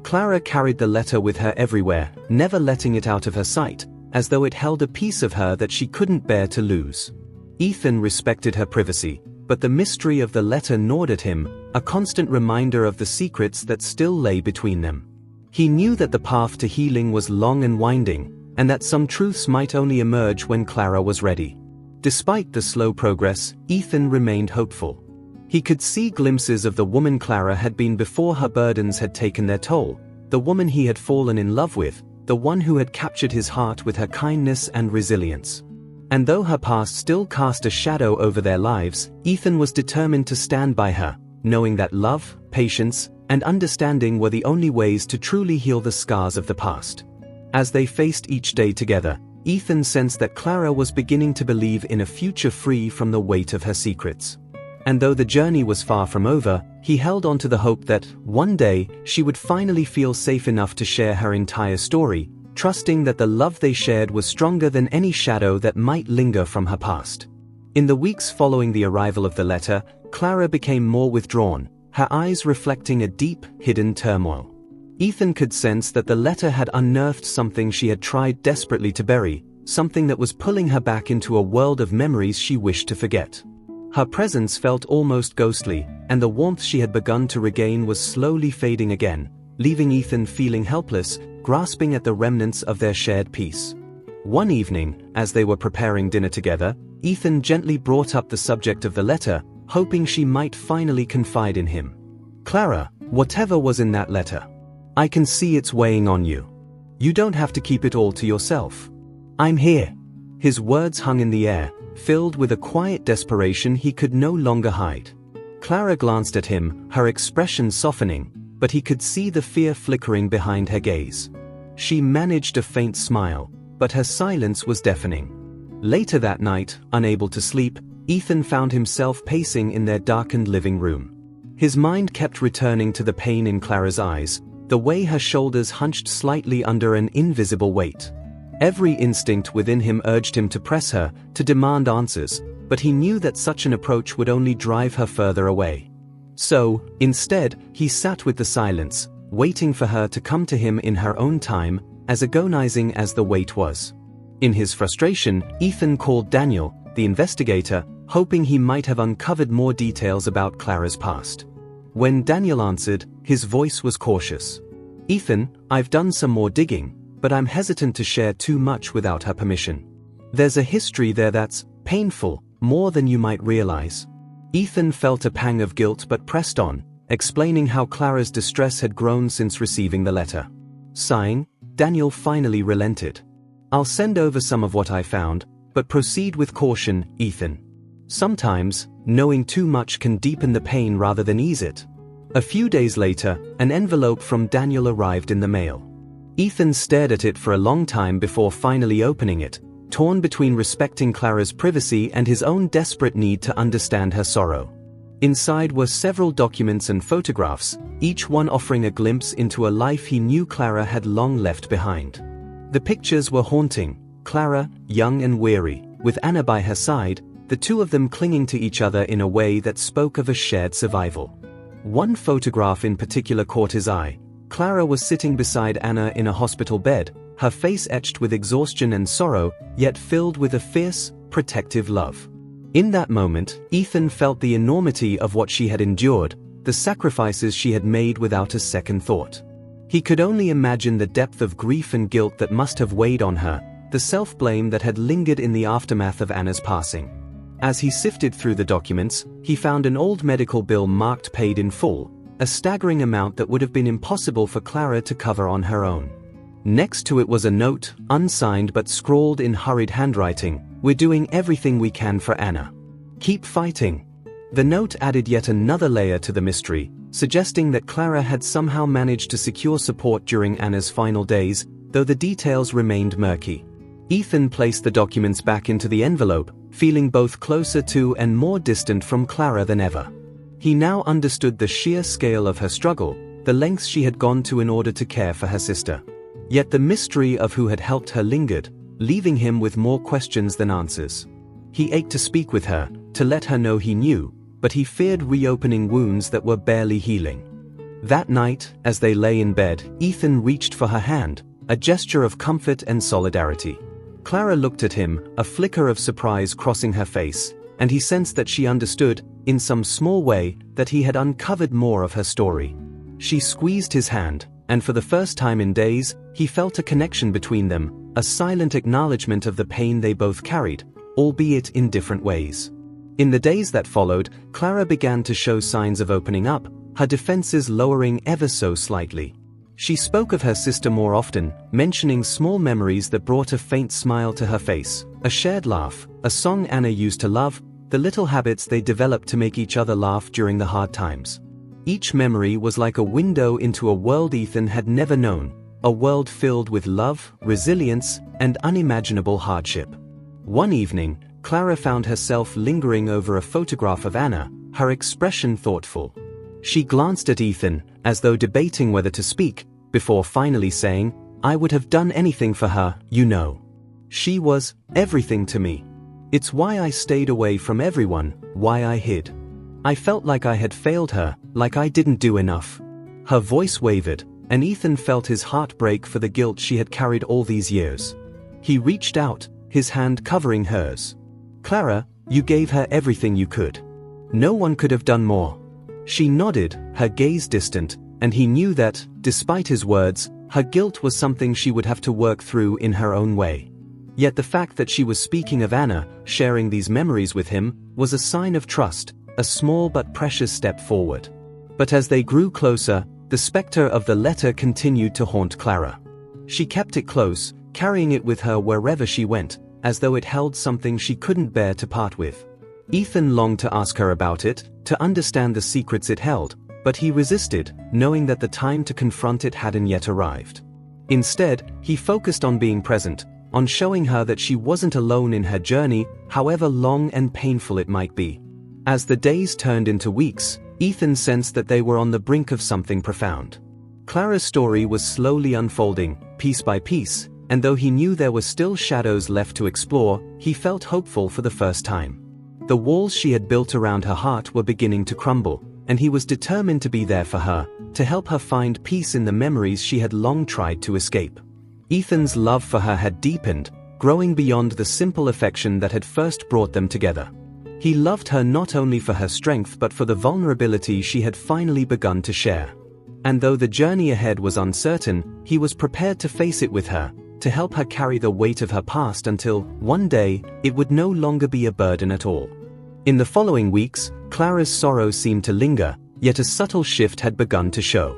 Clara carried the letter with her everywhere, never letting it out of her sight, as though it held a piece of her that she couldn't bear to lose. Ethan respected her privacy, but the mystery of the letter gnawed at him, a constant reminder of the secrets that still lay between them. He knew that the path to healing was long and winding, and that some truths might only emerge when Clara was ready. Despite the slow progress, Ethan remained hopeful. He could see glimpses of the woman Clara had been before her burdens had taken their toll, the woman he had fallen in love with, the one who had captured his heart with her kindness and resilience. And though her past still cast a shadow over their lives, Ethan was determined to stand by her, knowing that love, patience, and understanding were the only ways to truly heal the scars of the past. As they faced each day together, Ethan sensed that Clara was beginning to believe in a future free from the weight of her secrets. And though the journey was far from over, he held on to the hope that, one day, she would finally feel safe enough to share her entire story, trusting that the love they shared was stronger than any shadow that might linger from her past. In the weeks following the arrival of the letter, Clara became more withdrawn, her eyes reflecting a deep, hidden turmoil. Ethan could sense that the letter had unearthed something she had tried desperately to bury, something that was pulling her back into a world of memories she wished to forget. Her presence felt almost ghostly, and the warmth she had begun to regain was slowly fading again, leaving Ethan feeling helpless, grasping at the remnants of their shared peace. One evening, as they were preparing dinner together, Ethan gently brought up the subject of the letter, hoping she might finally confide in him. "Clara, whatever was in that letter, I can see it's weighing on you. You don't have to keep it all to yourself. I'm here." His words hung in the air, filled with a quiet desperation he could no longer hide. Clara glanced at him, her expression softening, but he could see the fear flickering behind her gaze. She managed a faint smile, but her silence was deafening. Later that night, unable to sleep, Ethan found himself pacing in their darkened living room. His mind kept returning to the pain in Clara's eyes, the way her shoulders hunched slightly under an invisible weight. Every instinct within him urged him to press her, to demand answers, but he knew that such an approach would only drive her further away. So, instead, he sat with the silence, waiting for her to come to him in her own time, as agonizing as the wait was. In his frustration, Ethan called Daniel, the investigator, hoping he might have uncovered more details about Clara's past. When Daniel answered, his voice was cautious. "Ethan, I've done some more digging, but I'm hesitant to share too much without her permission. There's a history there that's painful, more than you might realize." Ethan felt a pang of guilt but pressed on, explaining how Clara's distress had grown since receiving the letter. Sighing, Daniel finally relented. "I'll send over some of what I found, but proceed with caution, Ethan. Sometimes, knowing too much can deepen the pain rather than ease it." A few days later, an envelope from Daniel arrived in the mail. Ethan stared at it for a long time before finally opening it, torn between respecting Clara's privacy and his own desperate need to understand her sorrow. Inside were several documents and photographs, each one offering a glimpse into a life he knew Clara had long left behind. The pictures were haunting: Clara, young and weary, with Anna by her side, the two of them clinging to each other in a way that spoke of a shared survival. One photograph in particular caught his eye. Clara was sitting beside Anna in a hospital bed, her face etched with exhaustion and sorrow, yet filled with a fierce, protective love. In that moment, Ethan felt the enormity of what she had endured, the sacrifices she had made without a second thought. He could only imagine the depth of grief and guilt that must have weighed on her, the self-blame that had lingered in the aftermath of Anna's passing. As he sifted through the documents, he found an old medical bill marked paid in full, a staggering amount that would have been impossible for Clara to cover on her own. Next to it was a note, unsigned but scrawled in hurried handwriting: "We're doing everything we can for Anna. Keep fighting." The note added yet another layer to the mystery, suggesting that Clara had somehow managed to secure support during Anna's final days, though the details remained murky. Ethan placed the documents back into the envelope, feeling both closer to and more distant from Clara than ever. He now understood the sheer scale of her struggle, the lengths she had gone to in order to care for her sister. Yet the mystery of who had helped her lingered, leaving him with more questions than answers. He ached to speak with her, to let her know he knew, but he feared reopening wounds that were barely healing. That night, as they lay in bed, Ethan reached for her hand, a gesture of comfort and solidarity. Clara looked at him, a flicker of surprise crossing her face, and he sensed that she understood, in some small way, that he had uncovered more of her story. She squeezed his hand, and for the first time in days, he felt a connection between them, a silent acknowledgement of the pain they both carried, albeit in different ways. In the days that followed, Clara began to show signs of opening up, her defenses lowering ever so slightly. She spoke of her sister more often, mentioning small memories that brought a faint smile to her face, a shared laugh, a song Anna used to love, the little habits they developed to make each other laugh during the hard times. Each memory was like a window into a world Ethan had never known, a world filled with love, resilience, and unimaginable hardship. One evening, Clara found herself lingering over a photograph of Anna, her expression thoughtful. She glanced at Ethan, as though debating whether to speak, before finally saying, "I would have done anything for her, you know. She was everything to me. It's why I stayed away from everyone, why I hid. I felt like I had failed her, like I didn't do enough." Her voice wavered, and Ethan felt his heart break for the guilt she had carried all these years. He reached out, his hand covering hers. "Clara, you gave her everything you could. No one could have done more." She nodded, her gaze distant, and he knew that, despite his words, her guilt was something she would have to work through in her own way. Yet the fact that she was speaking of Anna, sharing these memories with him, was a sign of trust, a small but precious step forward. But as they grew closer, the specter of the letter continued to haunt Clara. She kept it close, carrying it with her wherever she went, as though it held something she couldn't bear to part with. Ethan longed to ask her about it, to understand the secrets it held, but he resisted, knowing that the time to confront it hadn't yet arrived. Instead, he focused on being present, on showing her that she wasn't alone in her journey, however long and painful it might be. As the days turned into weeks, Ethan sensed that they were on the brink of something profound. Clara's story was slowly unfolding, piece by piece, and though he knew there were still shadows left to explore, he felt hopeful for the first time. The walls she had built around her heart were beginning to crumble, and he was determined to be there for her, to help her find peace in the memories she had long tried to escape. Ethan's love for her had deepened, growing beyond the simple affection that had first brought them together. He loved her not only for her strength but for the vulnerability she had finally begun to share. And though the journey ahead was uncertain, he was prepared to face it with her, to help her carry the weight of her past until, one day, it would no longer be a burden at all. In the following weeks, Clara's sorrow seemed to linger, yet a subtle shift had begun to show.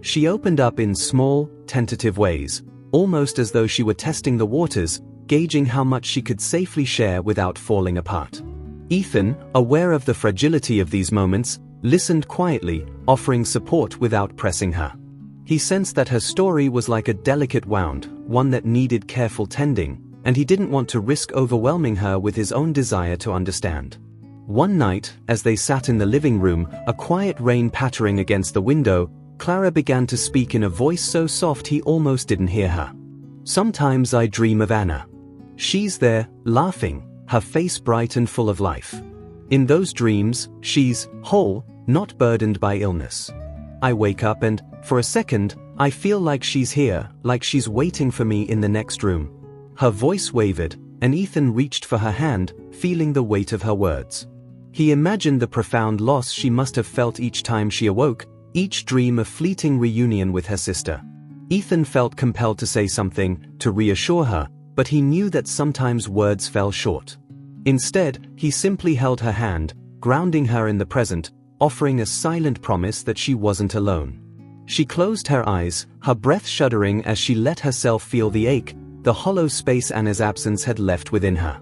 She opened up in small, tentative ways, almost as though she were testing the waters, gauging how much she could safely share without falling apart. Ethan, aware of the fragility of these moments, listened quietly, offering support without pressing her. He sensed that her story was like a delicate wound, one that needed careful tending, and he didn't want to risk overwhelming her with his own desire to understand. One night, as they sat in the living room, a quiet rain pattering against the window, Clara began to speak in a voice so soft he almost didn't hear her. "Sometimes I dream of Anna. She's there, laughing, her face bright and full of life. In those dreams, she's whole, not burdened by illness. I wake up and, for a second, I feel like she's here, like she's waiting for me in the next room." Her voice wavered, and Ethan reached for her hand, feeling the weight of her words. He imagined the profound loss she must have felt each time she awoke, each dream a fleeting reunion with her sister. Ethan felt compelled to say something, to reassure her, but he knew that sometimes words fell short. Instead, he simply held her hand, grounding her in the present, offering a silent promise that she wasn't alone. She closed her eyes, her breath shuddering as she let herself feel the ache, the hollow space Anna's absence had left within her.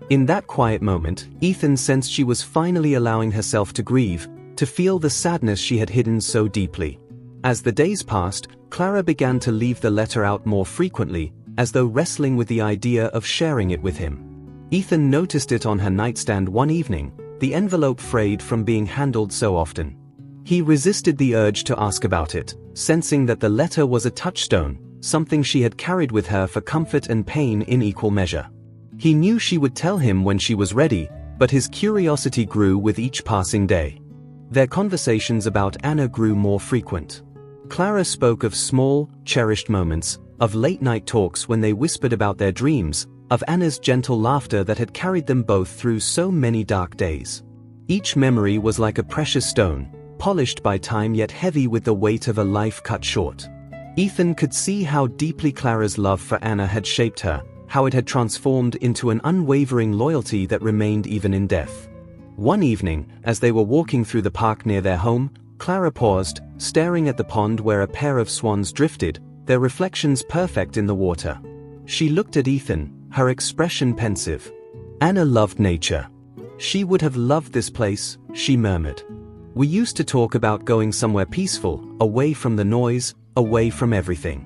In that quiet moment, Ethan sensed she was finally allowing herself to grieve, to feel the sadness she had hidden so deeply. As the days passed, Clara began to leave the letter out more frequently, as though wrestling with the idea of sharing it with him. Ethan noticed it on her nightstand one evening, the envelope frayed from being handled so often. He resisted the urge to ask about it, sensing that the letter was a touchstone, something she had carried with her for comfort and pain in equal measure. He knew she would tell him when she was ready, but his curiosity grew with each passing day. Their conversations about Anna grew more frequent. Clara spoke of small, cherished moments, of late-night talks when they whispered about their dreams, of Anna's gentle laughter that had carried them both through so many dark days. Each memory was like a precious stone, polished by time yet heavy with the weight of a life cut short. Ethan could see how deeply Clara's love for Anna had shaped her, how it had transformed into an unwavering loyalty that remained even in death. One evening, as they were walking through the park near their home, Clara paused, staring at the pond where a pair of swans drifted, their reflections perfect in the water. She looked at Ethan, her expression pensive. Anna loved nature. She would have loved this place, she murmured. We used to talk about going somewhere peaceful, away from the noise, away from everything.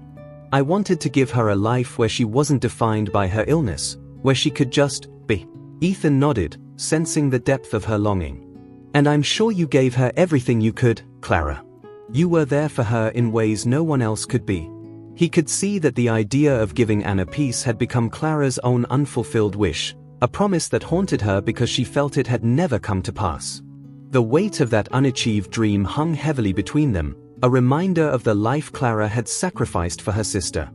I wanted to give her a life where she wasn't defined by her illness, where she could just be. Ethan nodded, sensing the depth of her longing. And I'm sure you gave her everything you could, Clara. You were there for her in ways no one else could be. He could see that the idea of giving Anna peace had become Clara's own unfulfilled wish, a promise that haunted her because she felt it had never come to pass. The weight of that unachieved dream hung heavily between them, a reminder of the life Clara had sacrificed for her sister.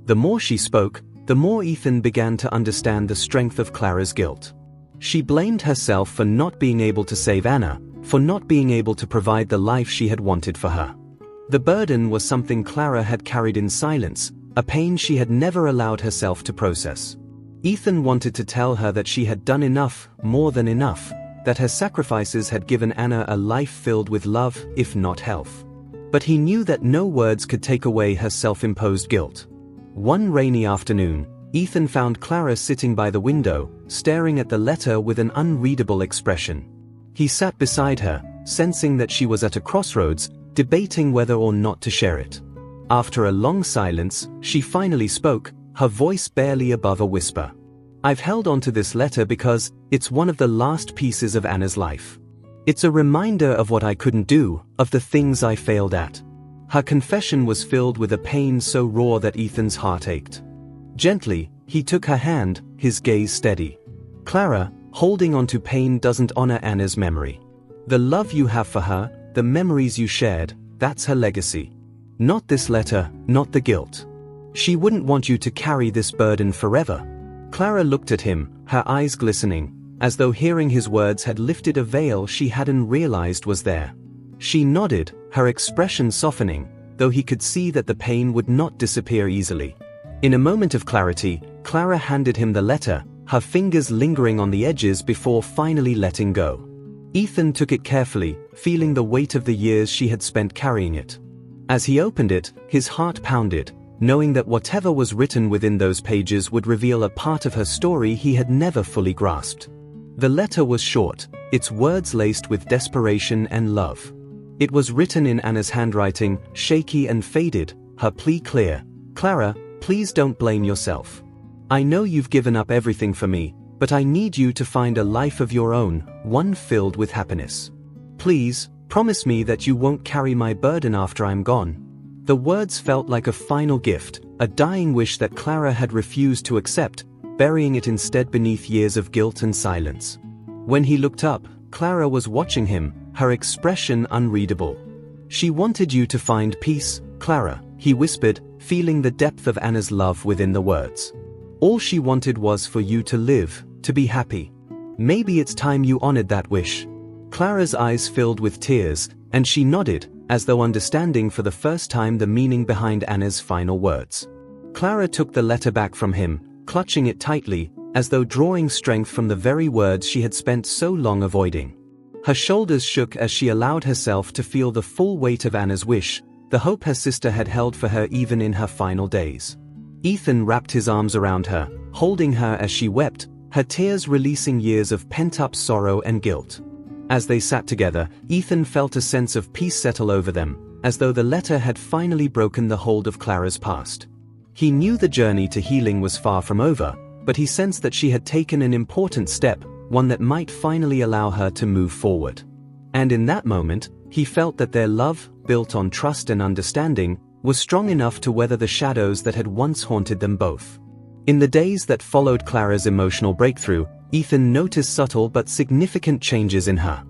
The more she spoke, the more Ethan began to understand the strength of Clara's guilt. She blamed herself for not being able to save Anna, for not being able to provide the life she had wanted for her. The burden was something Clara had carried in silence, a pain she had never allowed herself to process. Ethan wanted to tell her that she had done enough, more than enough, that her sacrifices had given Anna a life filled with love, if not health. But he knew that no words could take away her self-imposed guilt. One rainy afternoon, Ethan found Clara sitting by the window, staring at the letter with an unreadable expression. He sat beside her, sensing that she was at a crossroads, debating whether or not to share it. After a long silence, she finally spoke, her voice barely above a whisper. I've held on to this letter because it's one of the last pieces of Anna's life. It's a reminder of what I couldn't do, of the things I failed at. Her confession was filled with a pain so raw that Ethan's heart ached. Gently, he took her hand, his gaze steady. Clara, holding on to pain doesn't honor Anna's memory. The love you have for her, the memories you shared, that's her legacy. Not this letter, not the guilt. She wouldn't want you to carry this burden forever. Clara looked at him, her eyes glistening. as though hearing his words had lifted a veil she hadn't realized was there. She nodded, her expression softening, though he could see that the pain would not disappear easily. In a moment of clarity, Clara handed him the letter, her fingers lingering on the edges before finally letting go. Ethan took it carefully, feeling the weight of the years she had spent carrying it. As he opened it, his heart pounded, knowing that whatever was written within those pages would reveal a part of her story he had never fully grasped. The letter was short, its words laced with desperation and love. It was written in Anna's handwriting, shaky and faded, her plea clear. "Clara, please don't blame yourself. I know you've given up everything for me, but I need you to find a life of your own, one filled with happiness. Please, promise me that you won't carry my burden after I'm gone." The words felt like a final gift, a dying wish that Clara had refused to accept, burying it instead beneath years of guilt and silence. When he looked up, Clara was watching him, her expression unreadable. "She wanted you to find peace, Clara," he whispered, feeling the depth of Anna's love within the words. "All she wanted was for you to live, to be happy. Maybe it's time you honored that wish." Clara's eyes filled with tears, and she nodded, as though understanding for the first time the meaning behind Anna's final words. Clara took the letter back from him, clutching it tightly, as though drawing strength from the very words she had spent so long avoiding. Her shoulders shook as she allowed herself to feel the full weight of Anna's wish, the hope her sister had held for her even in her final days. Ethan wrapped his arms around her, holding her as she wept, her tears releasing years of pent-up sorrow and guilt. As they sat together, Ethan felt a sense of peace settle over them, as though the letter had finally broken the hold of Clara's past. He knew the journey to healing was far from over, but he sensed that she had taken an important step, one that might finally allow her to move forward. And in that moment, he felt that their love, built on trust and understanding, was strong enough to weather the shadows that had once haunted them both. In the days that followed Clara's emotional breakthrough, Ethan noticed subtle but significant changes in her.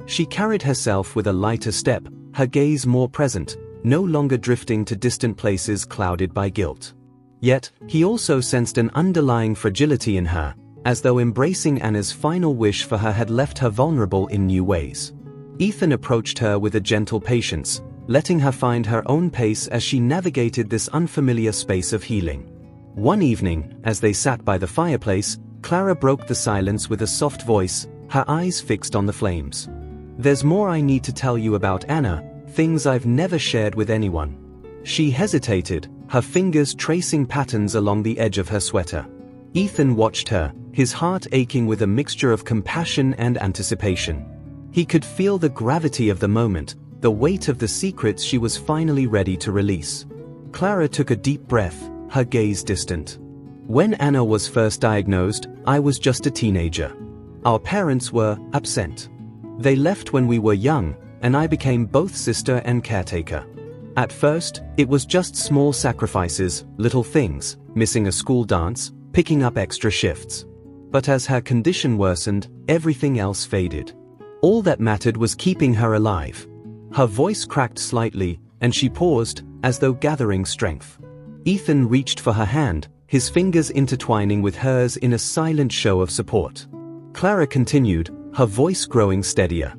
She carried herself with a lighter step, her gaze more present, no longer drifting to distant places clouded by guilt. Yet, he also sensed an underlying fragility in her, as though embracing Anna's final wish for her had left her vulnerable in new ways. Ethan approached her with a gentle patience, letting her find her own pace as she navigated this unfamiliar space of healing. One evening, as they sat by the fireplace, Clara broke the silence with a soft voice, her eyes fixed on the flames. "There's more I need to tell you about Anna, things I've never shared with anyone." She hesitated, her fingers tracing patterns along the edge of her sweater. Ethan watched her, his heart aching with a mixture of compassion and anticipation. He could feel the gravity of the moment, the weight of the secrets she was finally ready to release. Clara took a deep breath, her gaze distant. "When Anna was first diagnosed, I was just a teenager. Our parents were absent. They left when we were young, and I became both sister and caretaker. At first, it was just small sacrifices, little things, missing a school dance, picking up extra shifts. But as her condition worsened, everything else faded. All that mattered was keeping her alive." Her voice cracked slightly, and she paused, as though gathering strength. Ethan reached for her hand, his fingers intertwining with hers in a silent show of support. Clara continued, her voice growing steadier.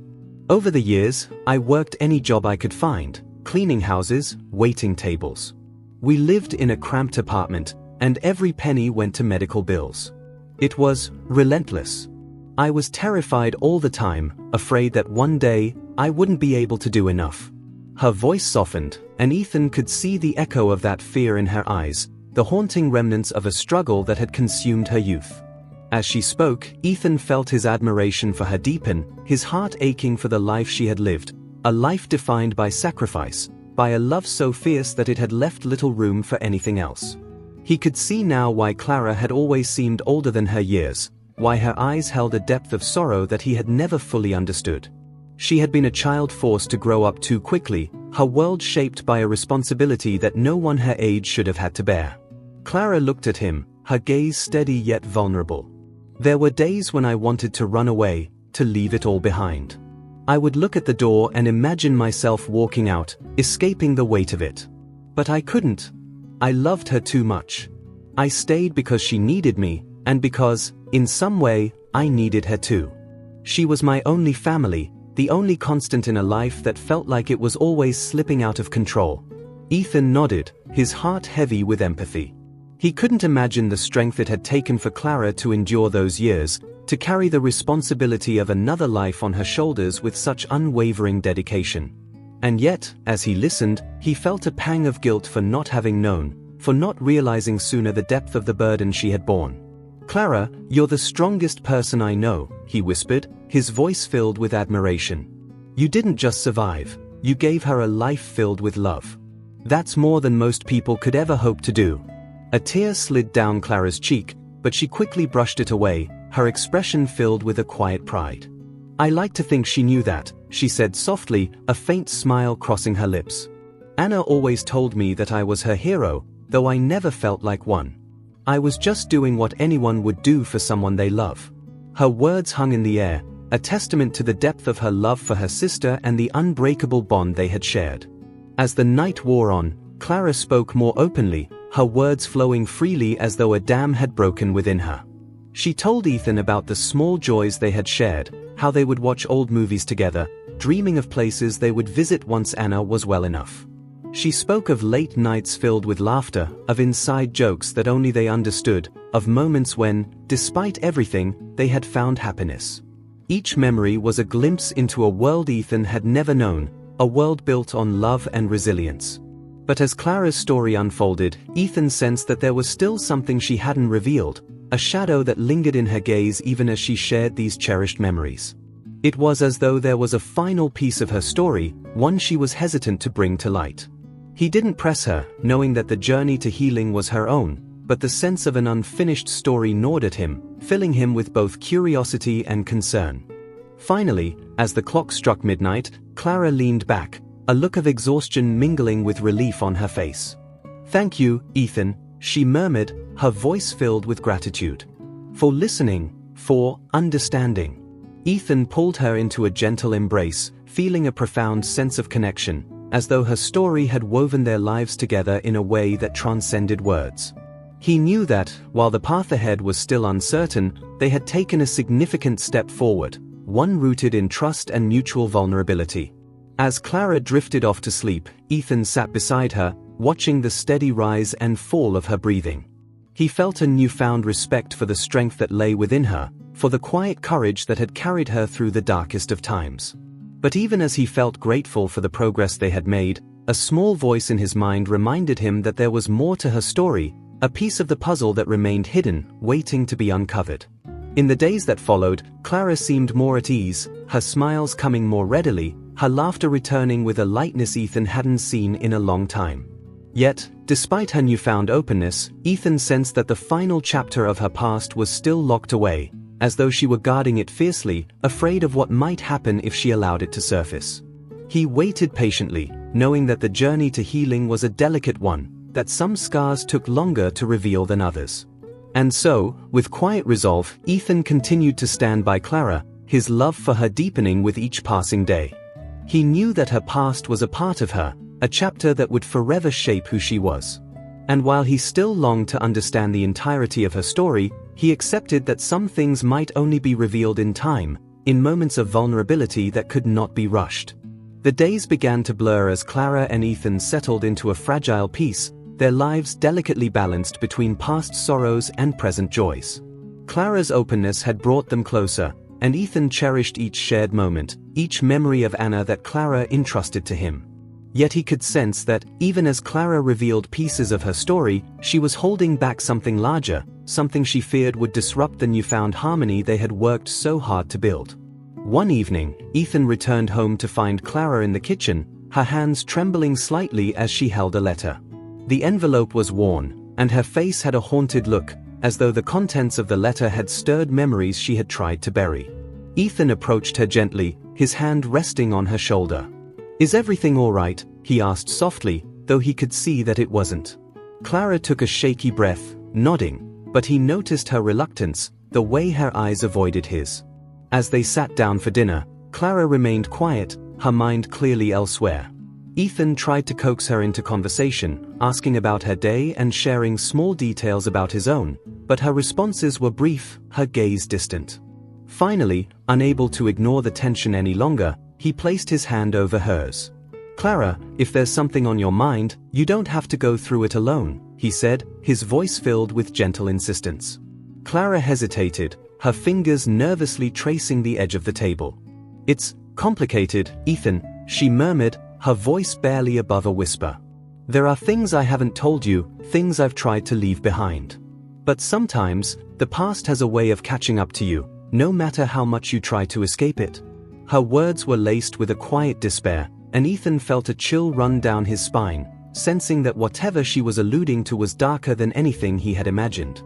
"Over the years, I worked any job I could find, cleaning houses, waiting tables. We lived in a cramped apartment, and every penny went to medical bills. It was relentless. I was terrified all the time, afraid that one day, I wouldn't be able to do enough." Her voice softened, and Ethan could see the echo of that fear in her eyes, the haunting remnants of a struggle that had consumed her youth. As she spoke, Ethan felt his admiration for her deepen, his heart aching for the life she had lived, a life defined by sacrifice, by a love so fierce that it had left little room for anything else. He could see now why Clara had always seemed older than her years, why her eyes held a depth of sorrow that he had never fully understood. She had been a child forced to grow up too quickly, her world shaped by a responsibility that no one her age should have had to bear. Clara looked at him, her gaze steady yet vulnerable. "There were days when I wanted to run away, to leave it all behind. I would look at the door and imagine myself walking out, escaping the weight of it. But I couldn't. I loved her too much. I stayed because she needed me, And because, in some way, I needed her too. She was my only family, the only constant in a life that felt like it was always slipping out of control. Ethan nodded, his heart heavy with empathy. He couldn't imagine the strength it had taken for Clara to endure those years, to carry the responsibility of another life on her shoulders with such unwavering dedication. And yet, as he listened, he felt a pang of guilt for not having known, for not realizing sooner the depth of the burden she had borne. "Clara, you're the strongest person I know," he whispered, his voice filled with admiration. "You didn't just survive, you gave her a life filled with love. That's more than most people could ever hope to do." A tear slid down Clara's cheek, but she quickly brushed it away, her expression filled with a quiet pride. "I like to think she knew that," she said softly, a faint smile crossing her lips. "Anna always told me that I was her hero, though I never felt like one. I was just doing what anyone would do for someone they love." Her words hung in the air, a testament to the depth of her love for her sister and the unbreakable bond they had shared. As the night wore on, Clara spoke more openly, her words flowing freely as though a dam had broken within her. She told Ethan about the small joys they had shared, how they would watch old movies together, dreaming of places they would visit once Anna was well enough. She spoke of late nights filled with laughter, of inside jokes that only they understood, of moments when, despite everything, they had found happiness. Each memory was a glimpse into a world Ethan had never known, a world built on love and resilience. But as Clara's story unfolded, Ethan sensed that there was still something she hadn't revealed, a shadow that lingered in her gaze even as she shared these cherished memories. It was as though there was a final piece of her story, one she was hesitant to bring to light. He didn't press her, knowing that the journey to healing was her own, but the sense of an unfinished story gnawed at him, filling him with both curiosity and concern. Finally, as the clock struck midnight, Clara leaned back, a look of exhaustion mingling with relief on her face. "Thank you, Ethan," she murmured, her voice filled with gratitude. "For listening, for understanding." Ethan pulled her into a gentle embrace, feeling a profound sense of connection, as though her story had woven their lives together in a way that transcended words. He knew that, while the path ahead was still uncertain, they had taken a significant step forward, one rooted in trust and mutual vulnerability. As Clara drifted off to sleep, Ethan sat beside her, watching the steady rise and fall of her breathing. He felt a newfound respect for the strength that lay within her, for the quiet courage that had carried her through the darkest of times. But even as he felt grateful for the progress they had made, a small voice in his mind reminded him that there was more to her story, a piece of the puzzle that remained hidden, waiting to be uncovered. In the days that followed, Clara seemed more at ease, her smiles coming more readily, her laughter returning with a lightness Ethan hadn't seen in a long time. Yet, despite her newfound openness, Ethan sensed that the final chapter of her past was still locked away, as though she were guarding it fiercely, afraid of what might happen if she allowed it to surface. He waited patiently, knowing that the journey to healing was a delicate one, that some scars took longer to reveal than others. And so, with quiet resolve, Ethan continued to stand by Clara, his love for her deepening with each passing day. He knew that her past was a part of her, a chapter that would forever shape who she was. And while he still longed to understand the entirety of her story, he accepted that some things might only be revealed in time, in moments of vulnerability that could not be rushed. The days began to blur as Clara and Ethan settled into a fragile peace, their lives delicately balanced between past sorrows and present joys. Clara's openness had brought them closer, and Ethan cherished each shared moment, each memory of Anna that Clara entrusted to him. Yet he could sense that, even as Clara revealed pieces of her story, she was holding back something larger, something she feared would disrupt the newfound harmony they had worked so hard to build. One evening, Ethan returned home to find Clara in the kitchen, her hands trembling slightly as she held a letter. The envelope was worn, and her face had a haunted look, as though the contents of the letter had stirred memories she had tried to bury. Ethan approached her gently, his hand resting on her shoulder. "Is everything all right?" he asked softly, though he could see that it wasn't. Clara took a shaky breath, nodding, but he noticed her reluctance, the way her eyes avoided his. As they sat down for dinner, Clara remained quiet, her mind clearly elsewhere. Ethan tried to coax her into conversation, asking about her day and sharing small details about his own, but her responses were brief, her gaze distant. Finally, unable to ignore the tension any longer, he placed his hand over hers. "Clara, if there's something on your mind, you don't have to go through it alone," he said, his voice filled with gentle insistence. Clara hesitated, her fingers nervously tracing the edge of the table. "It's complicated, Ethan," she murmured, her voice barely above a whisper. "There are things I haven't told you, things I've tried to leave behind. But sometimes, the past has a way of catching up to you, no matter how much you try to escape it." Her words were laced with a quiet despair, and Ethan felt a chill run down his spine, sensing that whatever she was alluding to was darker than anything he had imagined.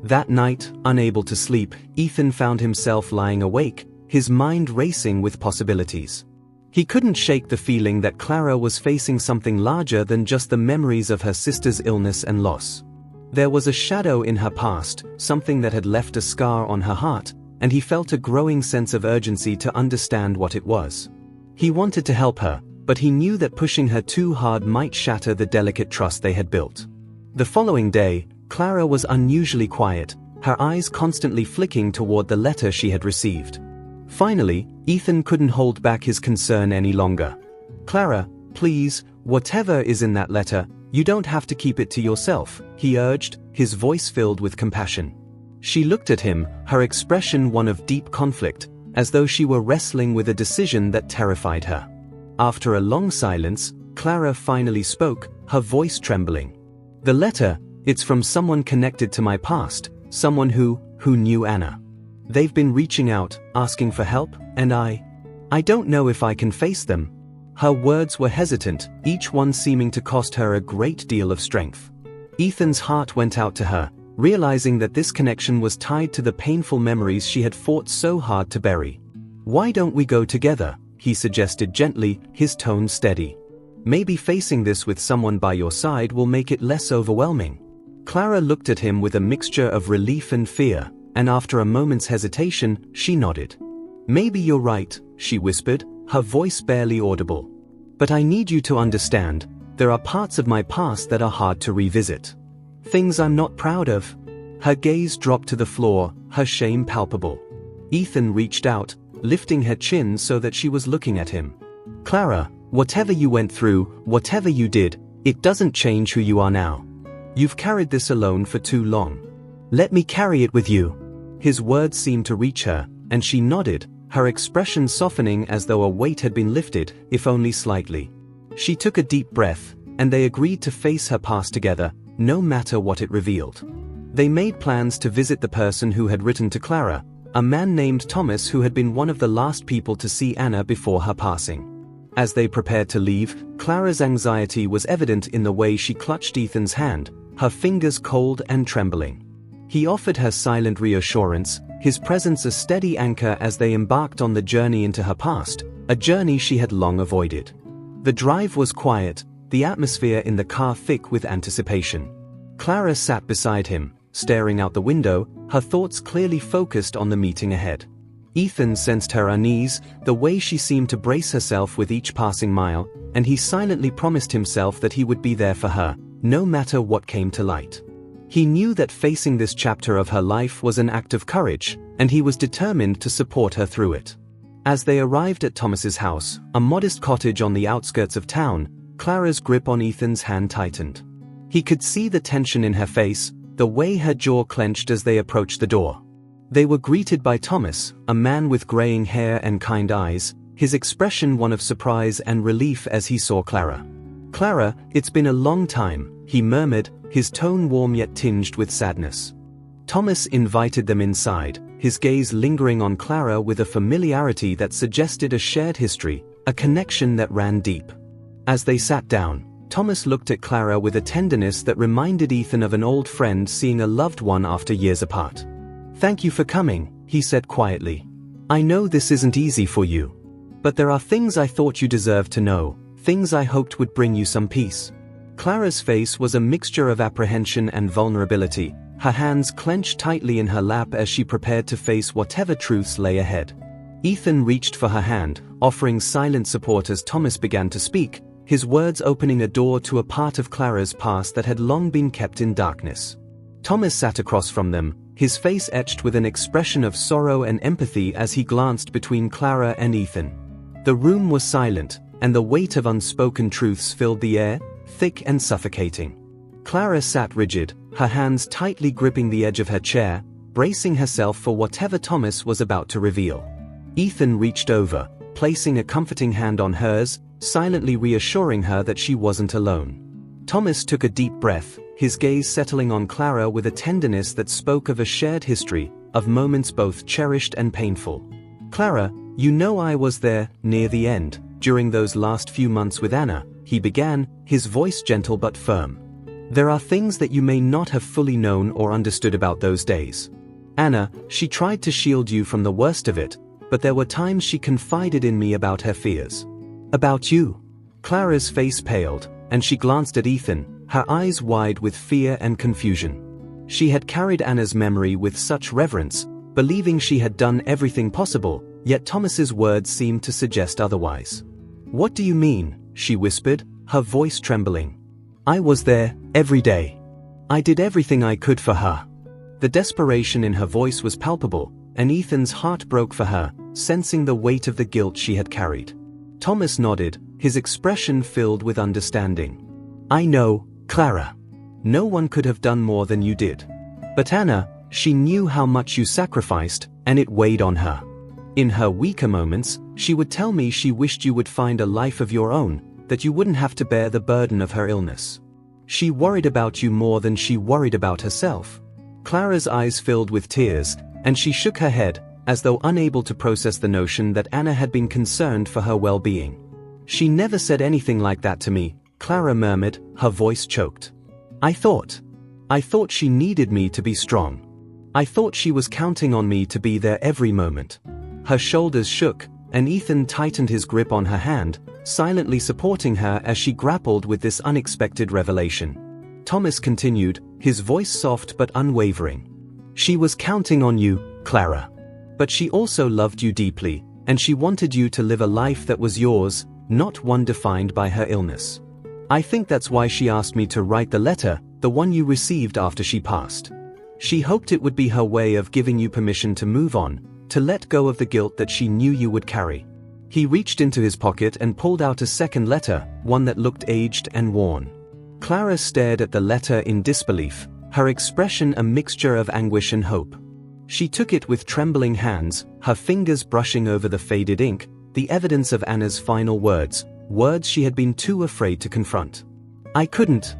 That night, unable to sleep, Ethan found himself lying awake, his mind racing with possibilities. He couldn't shake the feeling that Clara was facing something larger than just the memories of her sister's illness and loss. There was a shadow in her past, something that had left a scar on her heart, and he felt a growing sense of urgency to understand what it was. He wanted to help her, but he knew that pushing her too hard might shatter the delicate trust they had built. The following day, Clara was unusually quiet, her eyes constantly flicking toward the letter she had received. Finally, Ethan couldn't hold back his concern any longer. "Clara, please, whatever is in that letter, you don't have to keep it to yourself," he urged, his voice filled with compassion. She looked at him, her expression one of deep conflict, as though she were wrestling with a decision that terrified her. After a long silence, Clara finally spoke, her voice trembling. "The letter, it's from someone connected to my past, someone who knew Anna. They've been reaching out, asking for help, and I don't know if I can face them." Her words were hesitant, each one seeming to cost her a great deal of strength. Ethan's heart went out to her, realizing that this connection was tied to the painful memories she had fought so hard to bury. "Why don't we go together?" he suggested gently, his tone steady. "Maybe facing this with someone by your side will make it less overwhelming." Clara looked at him with a mixture of relief and fear, and after a moment's hesitation, she nodded. "Maybe you're right," she whispered, her voice barely audible. "But I need you to understand, there are parts of my past that are hard to revisit. Things I'm not proud of." Her gaze dropped to the floor, her shame palpable. Ethan reached out, lifting her chin so that she was looking at him. "Clara, whatever you went through, whatever you did, it doesn't change who you are now. You've carried this alone for too long. Let me carry it with you." His words seemed to reach her, and she nodded, her expression softening as though a weight had been lifted, if only slightly. She took a deep breath, and they agreed to face her past together, no matter what it revealed. They made plans to visit the person who had written to Clara, a man named Thomas who had been one of the last people to see Anna before her passing. As they prepared to leave, Clara's anxiety was evident in the way she clutched Ethan's hand, her fingers cold and trembling. He offered her silent reassurance, his presence a steady anchor as they embarked on the journey into her past, a journey she had long avoided. The drive was quiet, the atmosphere in the car thick with anticipation. Clara sat beside him, staring out the window, her thoughts clearly focused on the meeting ahead. Ethan sensed her unease, the way she seemed to brace herself with each passing mile, and he silently promised himself that he would be there for her, no matter what came to light. He knew that facing this chapter of her life was an act of courage, and he was determined to support her through it. As they arrived at Thomas's house, a modest cottage on the outskirts of town, Clara's grip on Ethan's hand tightened. He could see the tension in her face, the way her jaw clenched as they approached the door. They were greeted by Thomas, a man with graying hair and kind eyes, his expression one of surprise and relief as he saw Clara. "Clara, it's been a long time," he murmured, his tone warm yet tinged with sadness. Thomas invited them inside, his gaze lingering on Clara with a familiarity that suggested a shared history, a connection that ran deep. As they sat down, Thomas looked at Clara with a tenderness that reminded Ethan of an old friend seeing a loved one after years apart. "Thank you for coming," he said quietly. "I know this isn't easy for you. But there are things I thought you deserved to know, things I hoped would bring you some peace." Clara's face was a mixture of apprehension and vulnerability, her hands clenched tightly in her lap as she prepared to face whatever truths lay ahead. Ethan reached for her hand, offering silent support as Thomas began to speak, his words opening a door to a part of Clara's past that had long been kept in darkness. Thomas sat across from them, his face etched with an expression of sorrow and empathy as he glanced between Clara and Ethan. The room was silent, and the weight of unspoken truths filled the air, thick and suffocating. Clara sat rigid, her hands tightly gripping the edge of her chair, bracing herself for whatever Thomas was about to reveal. Ethan reached over, placing a comforting hand on hers, silently reassuring her that she wasn't alone. Thomas took a deep breath, his gaze settling on Clara with a tenderness that spoke of a shared history, of moments both cherished and painful. "Clara, you know I was there, near the end, during those last few months with Anna," he began, his voice gentle but firm. "There are things that you may not have fully known or understood about those days. Anna, she tried to shield you from the worst of it, but there were times she confided in me about her fears. About you." Clara's face paled, and she glanced at Ethan, her eyes wide with fear and confusion. She had carried Anna's memory with such reverence, believing she had done everything possible, yet Thomas's words seemed to suggest otherwise. "What do you mean?" she whispered, her voice trembling. "I was there, every day. I did everything I could for her." The desperation in her voice was palpable, and Ethan's heart broke for her, sensing the weight of the guilt she had carried. Thomas nodded, his expression filled with understanding. "I know, Clara. No one could have done more than you did. But Anna, she knew how much you sacrificed, and it weighed on her. In her weaker moments, she would tell me she wished you would find a life of your own, that you wouldn't have to bear the burden of her illness. She worried about you more than she worried about herself." Clara's eyes filled with tears, and she shook her head, as though unable to process the notion that Anna had been concerned for her well-being. "She never said anything like that to me," Clara murmured, her voice choked. I thought she needed me to be strong. I thought she was counting on me to be there every moment." Her shoulders shook, and Ethan tightened his grip on her hand, silently supporting her as she grappled with this unexpected revelation. Thomas continued, his voice soft but unwavering. "She was counting on you, Clara. But she also loved you deeply, and she wanted you to live a life that was yours, not one defined by her illness. I think that's why she asked me to write the letter, the one you received after she passed. She hoped it would be her way of giving you permission to move on, to let go of the guilt that she knew you would carry." He reached into his pocket and pulled out a second letter, one that looked aged and worn. Clara stared at the letter in disbelief, her expression a mixture of anguish and hope. She took it with trembling hands, her fingers brushing over the faded ink, the evidence of Anna's final words, words she had been too afraid to confront. I couldn't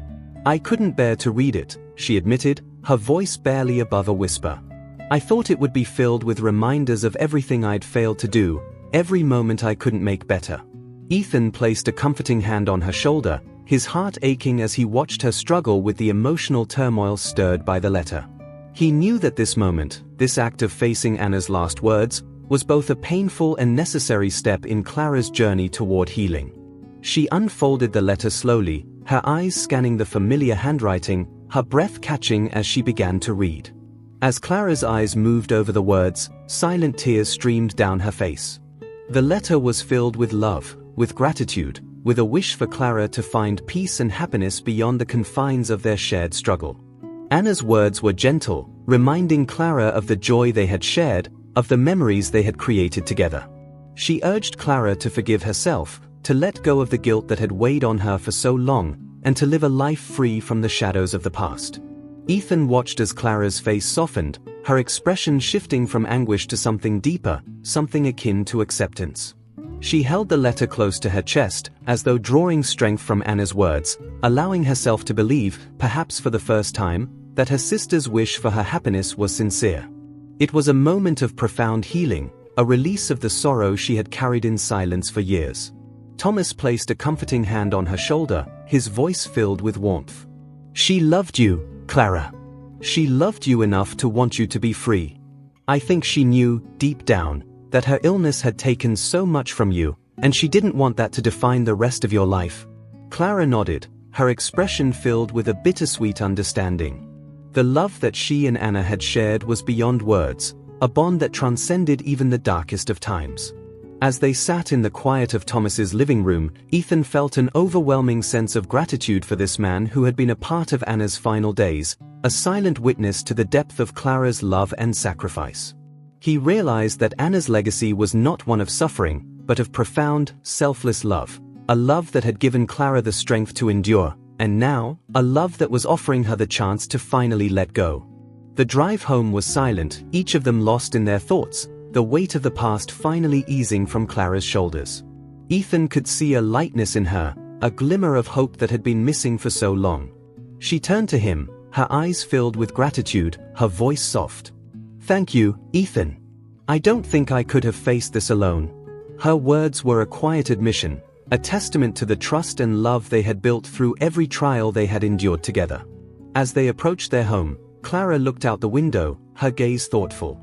bear to read it," she admitted, her voice barely above a whisper. "I thought it would be filled with reminders of everything I'd failed to do, every moment I couldn't make better." Ethan placed a comforting hand on her shoulder, his heart aching as he watched her struggle with the emotional turmoil stirred by the letter. He knew that this moment, this act of facing Anna's last words, was both a painful and necessary step in Clara's journey toward healing. She unfolded the letter slowly, her eyes scanning the familiar handwriting, her breath catching as she began to read. As Clara's eyes moved over the words, silent tears streamed down her face. The letter was filled with love, with gratitude, with a wish for Clara to find peace and happiness beyond the confines of their shared struggle. Anna's words were gentle, reminding Clara of the joy they had shared, of the memories they had created together. She urged Clara to forgive herself, to let go of the guilt that had weighed on her for so long, and to live a life free from the shadows of the past. Ethan watched as Clara's face softened, her expression shifting from anguish to something deeper, something akin to acceptance. She held the letter close to her chest, as though drawing strength from Anna's words, allowing herself to believe, perhaps for the first time, that her sister's wish for her happiness was sincere. It was a moment of profound healing, a release of the sorrow she had carried in silence for years. Thomas placed a comforting hand on her shoulder, his voice filled with warmth. "She loved you, Clara. She loved you enough to want you to be free. I think she knew, deep down, that her illness had taken so much from you, and she didn't want that to define the rest of your life." Clara nodded, her expression filled with a bittersweet understanding. The love that she and Anna had shared was beyond words, a bond that transcended even the darkest of times. As they sat in the quiet of Thomas's living room, Ethan felt an overwhelming sense of gratitude for this man who had been a part of Anna's final days, a silent witness to the depth of Clara's love and sacrifice. He realized that Anna's legacy was not one of suffering, but of profound, selfless love, a love that had given Clara the strength to endure, and now, a love that was offering her the chance to finally let go. The drive home was silent, each of them lost in their thoughts, the weight of the past finally easing from Clara's shoulders. Ethan could see a lightness in her, a glimmer of hope that had been missing for so long. She turned to him, her eyes filled with gratitude, her voice soft. "Thank you, Ethan. I don't think I could have faced this alone." Her words were a quiet admission, a testament to the trust and love they had built through every trial they had endured together. As they approached their home, Clara looked out the window, her gaze thoughtful.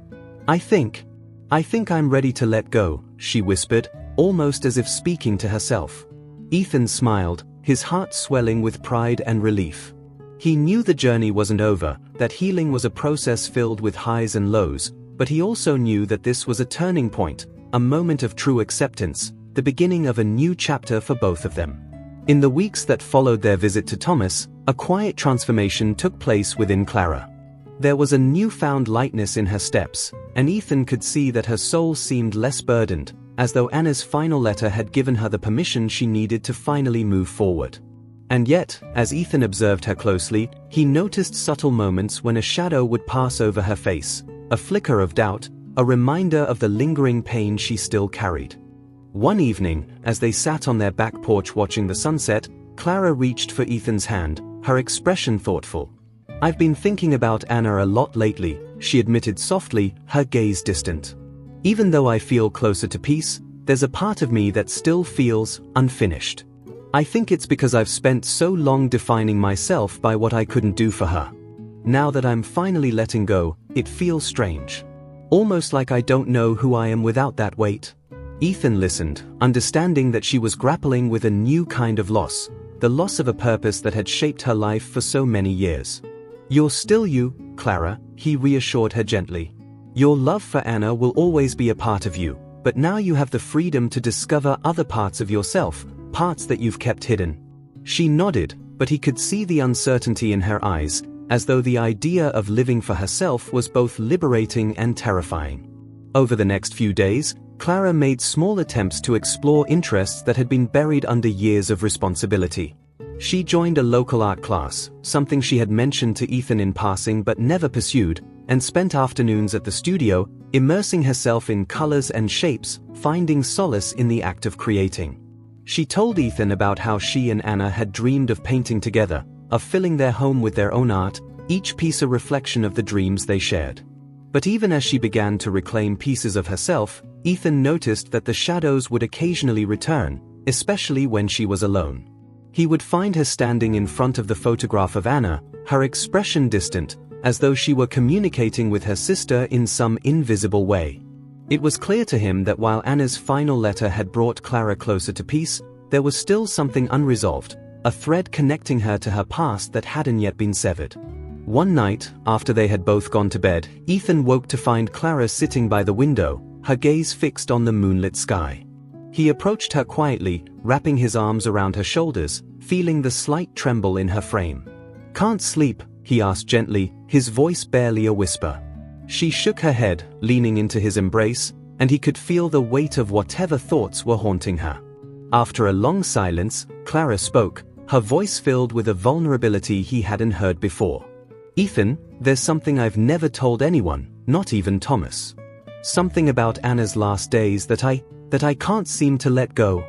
I think I'm ready to let go," she whispered, almost as if speaking to herself. Ethan smiled, his heart swelling with pride and relief. He knew the journey wasn't over, that healing was a process filled with highs and lows, but he also knew that this was a turning point, a moment of true acceptance, the beginning of a new chapter for both of them. In the weeks that followed their visit to Thomas, a quiet transformation took place within Clara. There was a newfound lightness in her steps, and Ethan could see that her soul seemed less burdened, as though Anna's final letter had given her the permission she needed to finally move forward. And yet, as Ethan observed her closely, he noticed subtle moments when a shadow would pass over her face, a flicker of doubt, a reminder of the lingering pain she still carried. One evening, as they sat on their back porch watching the sunset, Clara reached for Ethan's hand, her expression thoughtful. "I've been thinking about Anna a lot lately," she admitted softly, her gaze distant. "Even though I feel closer to peace, there's a part of me that still feels unfinished. I think it's because I've spent so long defining myself by what I couldn't do for her. Now that I'm finally letting go, it feels strange. Almost like I don't know who I am without that weight." Ethan listened, understanding that she was grappling with a new kind of loss, the loss of a purpose that had shaped her life for so many years. "You're still you, Clara," he reassured her gently. "Your love for Anna will always be a part of you, but now you have the freedom to discover other parts of yourself, parts that you've kept hidden." She nodded, but he could see the uncertainty in her eyes, as though the idea of living for herself was both liberating and terrifying. Over the next few days, Clara made small attempts to explore interests that had been buried under years of responsibility. She joined a local art class, something she had mentioned to Ethan in passing but never pursued, and spent afternoons at the studio, immersing herself in colors and shapes, finding solace in the act of creating. She told Ethan about how she and Anna had dreamed of painting together, of filling their home with their own art, each piece a reflection of the dreams they shared. But even as she began to reclaim pieces of herself, Ethan noticed that the shadows would occasionally return, especially when she was alone. He would find her standing in front of the photograph of Anna, her expression distant, as though she were communicating with her sister in some invisible way. It was clear to him that while Anna's final letter had brought Clara closer to peace, there was still something unresolved, a thread connecting her to her past that hadn't yet been severed. One night, after they had both gone to bed, Ethan woke to find Clara sitting by the window, her gaze fixed on the moonlit sky. He approached her quietly, wrapping his arms around her shoulders, feeling the slight tremble in her frame. "Can't sleep?" he asked gently, his voice barely a whisper. She shook her head, leaning into his embrace, and he could feel the weight of whatever thoughts were haunting her. After a long silence, Clara spoke, her voice filled with a vulnerability he hadn't heard before. "Ethan, there's something I've never told anyone, not even Thomas. Something about Anna's last days that I can't seem to let go."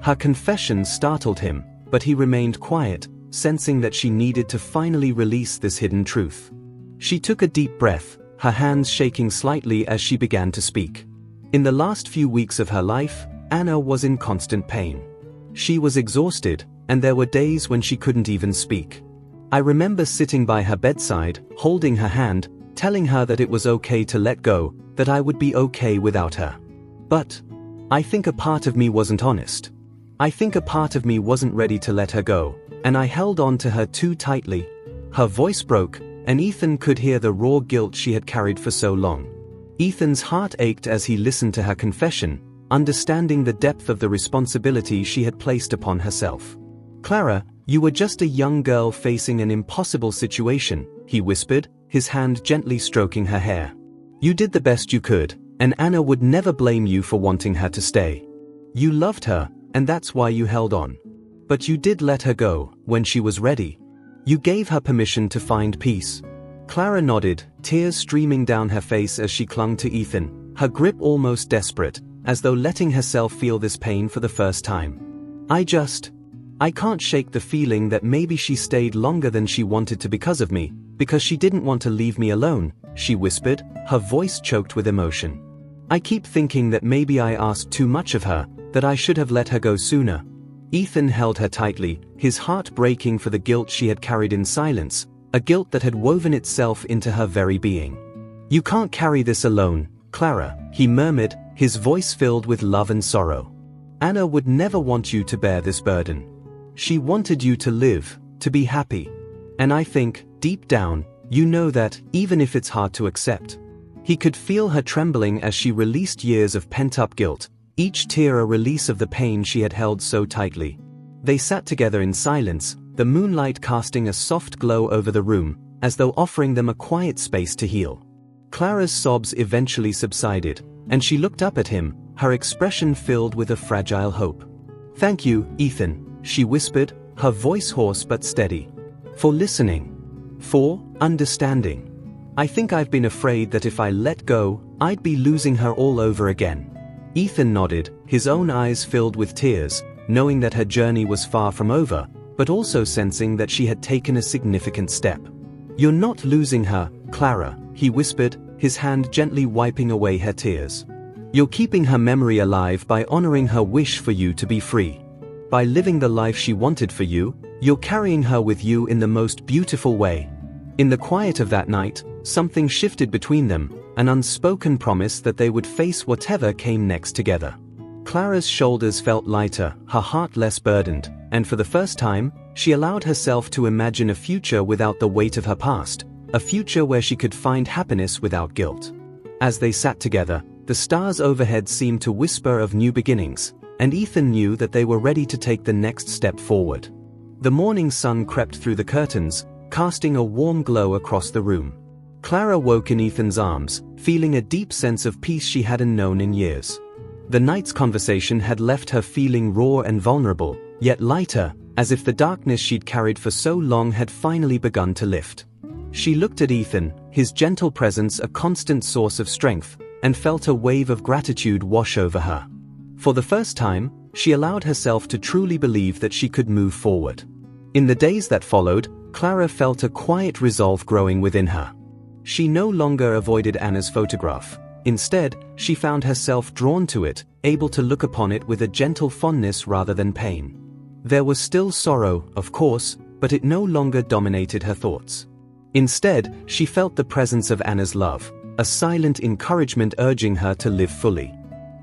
Her confession startled him, but he remained quiet, sensing that she needed to finally release this hidden truth. She took a deep breath, her hands shaking slightly as she began to speak. In the last few weeks of her life, Anna was in constant pain. She was exhausted, and there were days when she couldn't even speak. "I remember sitting by her bedside, holding her hand, telling her that it was okay to let go, that I would be okay without her. But I think a part of me wasn't honest. I think a part of me wasn't ready to let her go, and I held on to her too tightly." Her voice broke, and Ethan could hear the raw guilt she had carried for so long. Ethan's heart ached as he listened to her confession, understanding the depth of the responsibility she had placed upon herself. "Clara, you were just a young girl facing an impossible situation," he whispered, his hand gently stroking her hair. "You did the best you could, and Anna would never blame you for wanting her to stay. You loved her, and that's why you held on. But you did let her go, when she was ready. You gave her permission to find peace." Clara nodded, tears streaming down her face as she clung to Ethan, her grip almost desperate, as though letting herself feel this pain for the first time. I can't shake the feeling that maybe she stayed longer than she wanted to because of me, because she didn't want to leave me alone," she whispered, her voice choked with emotion. "I keep thinking that maybe I asked too much of her, that I should have let her go sooner." Ethan held her tightly, his heart breaking for the guilt she had carried in silence, a guilt that had woven itself into her very being. "You can't carry this alone, Clara," he murmured, his voice filled with love and sorrow. "Anna would never want you to bear this burden. She wanted you to live, to be happy. And I think, deep down, you know that, even if it's hard to accept." He could feel her trembling as she released years of pent-up guilt, each tear a release of the pain she had held so tightly. They sat together in silence, the moonlight casting a soft glow over the room, as though offering them a quiet space to heal. Clara's sobs eventually subsided, and she looked up at him, her expression filled with a fragile hope. "Thank you, Ethan," she whispered, her voice hoarse but steady. "For listening. For understanding. I think I've been afraid that if I let go, I'd be losing her all over again." Ethan nodded, his own eyes filled with tears, knowing that her journey was far from over, but also sensing that she had taken a significant step. "You're not losing her, Clara," he whispered, his hand gently wiping away her tears. "You're keeping her memory alive by honoring her wish for you to be free. By living the life she wanted for you, you're carrying her with you in the most beautiful way." In the quiet of that night, something shifted between them, an unspoken promise that they would face whatever came next together. Clara's shoulders felt lighter, her heart less burdened, and for the first time, she allowed herself to imagine a future without the weight of her past, a future where she could find happiness without guilt. As they sat together, the stars overhead seemed to whisper of new beginnings, and Ethan knew that they were ready to take the next step forward. The morning sun crept through the curtains, casting a warm glow across the room. Clara woke in Ethan's arms, feeling a deep sense of peace she hadn't known in years. The night's conversation had left her feeling raw and vulnerable, yet lighter, as if the darkness she'd carried for so long had finally begun to lift. She looked at Ethan, his gentle presence a constant source of strength, and felt a wave of gratitude wash over her. For the first time, she allowed herself to truly believe that she could move forward. In the days that followed, Clara felt a quiet resolve growing within her. She no longer avoided Anna's photograph. Instead, she found herself drawn to it, able to look upon it with a gentle fondness rather than pain. There was still sorrow, of course, but it no longer dominated her thoughts. Instead, she felt the presence of Anna's love, a silent encouragement urging her to live fully.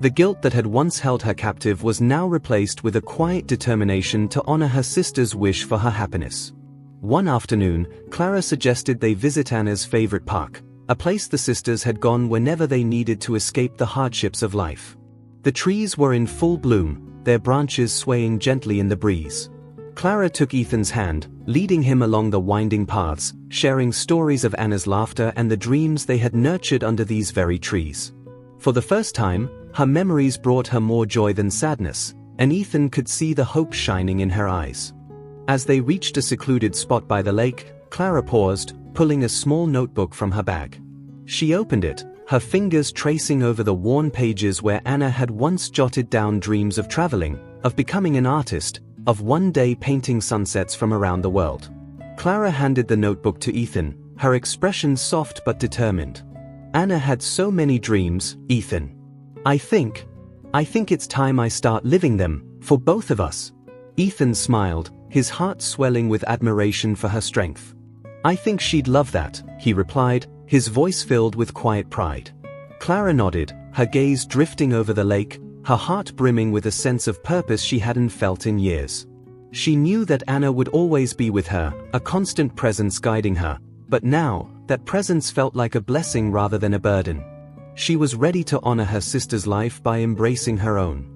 The guilt that had once held her captive was now replaced with a quiet determination to honor her sister's wish for her happiness. One afternoon, Clara suggested they visit Anna's favorite park, a place the sisters had gone whenever they needed to escape the hardships of life. The trees were in full bloom, their branches swaying gently in the breeze. Clara took Ethan's hand, leading him along the winding paths, sharing stories of Anna's laughter and the dreams they had nurtured under these very trees. For the first time, her memories brought her more joy than sadness, and Ethan could see the hope shining in her eyes. As they reached a secluded spot by the lake, Clara paused, pulling a small notebook from her bag. She opened it, her fingers tracing over the worn pages where Anna had once jotted down dreams of traveling, of becoming an artist, of one day painting sunsets from around the world. Clara handed the notebook to Ethan, her expression soft but determined. "Anna had so many dreams, Ethan. I think it's time I start living them, for both of us." Ethan smiled, his heart swelling with admiration for her strength. "I think she'd love that," he replied, his voice filled with quiet pride. Clara nodded, her gaze drifting over the lake, her heart brimming with a sense of purpose she hadn't felt in years. She knew that Anna would always be with her, a constant presence guiding her, but now, that presence felt like a blessing rather than a burden. She was ready to honor her sister's life by embracing her own.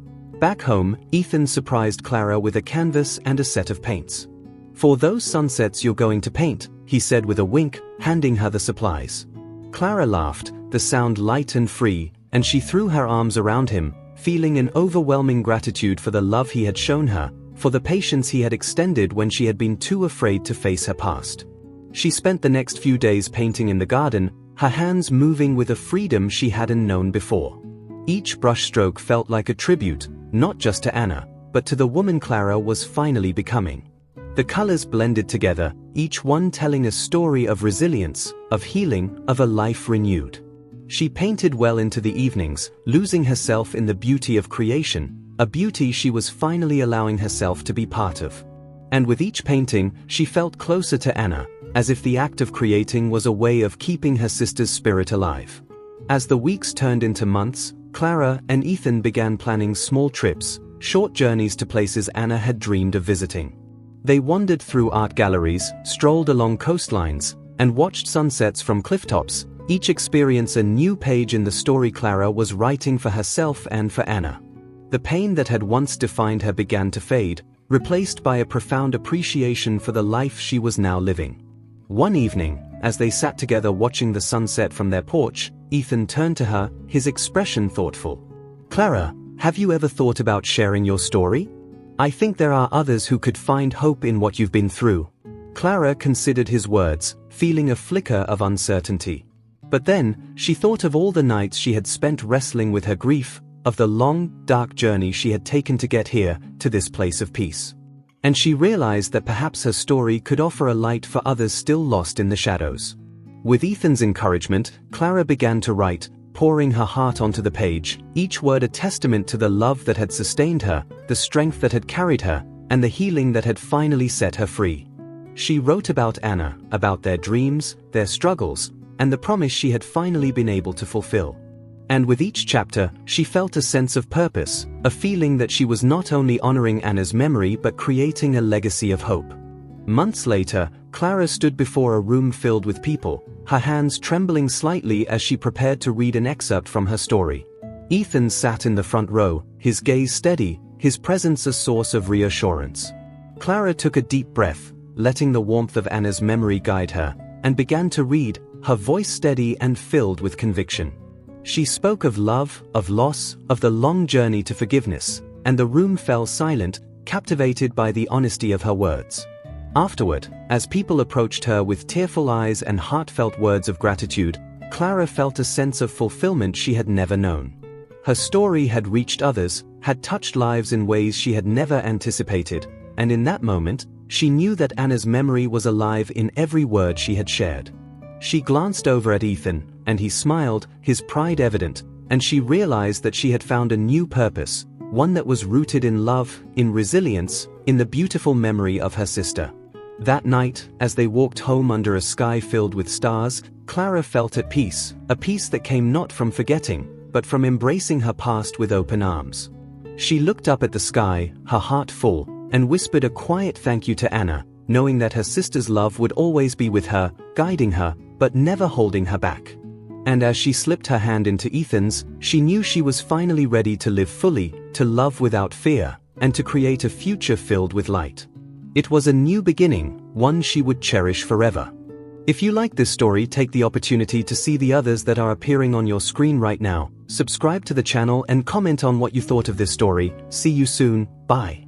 Back home, Ethan surprised Clara with a canvas and a set of paints. "For those sunsets you're going to paint," he said with a wink, handing her the supplies. Clara laughed, the sound light and free, and she threw her arms around him, feeling an overwhelming gratitude for the love he had shown her, for the patience he had extended when she had been too afraid to face her past. She spent the next few days painting in the garden, her hands moving with a freedom she hadn't known before. Each brushstroke felt like a tribute, not just to Anna, but to the woman Clara was finally becoming. The colors blended together, each one telling a story of resilience, of healing, of a life renewed. She painted well into the evenings, losing herself in the beauty of creation, a beauty she was finally allowing herself to be part of. And with each painting, she felt closer to Anna, as if the act of creating was a way of keeping her sister's spirit alive. As the weeks turned into months, Clara and Ethan began planning small trips, short journeys to places Anna had dreamed of visiting. They wandered through art galleries, strolled along coastlines, and watched sunsets from clifftops, each experience a new page in the story Clara was writing for herself and for Anna. The pain that had once defined her began to fade, replaced by a profound appreciation for the life she was now living. One evening, as they sat together watching the sunset from their porch, Ethan turned to her, his expression thoughtful. "Clara, have you ever thought about sharing your story? I think there are others who could find hope in what you've been through." Clara considered his words, feeling a flicker of uncertainty. But then, she thought of all the nights she had spent wrestling with her grief, of the long, dark journey she had taken to get here, to this place of peace. And she realized that perhaps her story could offer a light for others still lost in the shadows. With Ethan's encouragement, Clara began to write, pouring her heart onto the page, each word a testament to the love that had sustained her, the strength that had carried her, and the healing that had finally set her free. She wrote about Anna, about their dreams, their struggles, and the promise she had finally been able to fulfill. And with each chapter, she felt a sense of purpose, a feeling that she was not only honoring Anna's memory but creating a legacy of hope. Months later, Clara stood before a room filled with people, her hands trembling slightly as she prepared to read an excerpt from her story. Ethan sat in the front row, his gaze steady, his presence a source of reassurance. Clara took a deep breath, letting the warmth of Anna's memory guide her, and began to read, her voice steady and filled with conviction. She spoke of love, of loss, of the long journey to forgiveness, and the room fell silent, captivated by the honesty of her words. Afterward, as people approached her with tearful eyes and heartfelt words of gratitude, Clara felt a sense of fulfillment she had never known. Her story had reached others, had touched lives in ways she had never anticipated, and in that moment, she knew that Anna's memory was alive in every word she had shared. She glanced over at Ethan, and he smiled, his pride evident, and she realized that she had found a new purpose, one that was rooted in love, in resilience, in the beautiful memory of her sister. That night, as they walked home under a sky filled with stars, Clara felt at peace, a peace that came not from forgetting, but from embracing her past with open arms. She looked up at the sky, her heart full, and whispered a quiet thank you to Anna, knowing that her sister's love would always be with her, guiding her, but never holding her back. And as she slipped her hand into Ethan's, she knew she was finally ready to live fully, to love without fear, and to create a future filled with light. It was a new beginning, one she would cherish forever. If you like this story, take the opportunity to see the others that are appearing on your screen right now. Subscribe to the channel and comment on what you thought of this story. See you soon. Bye.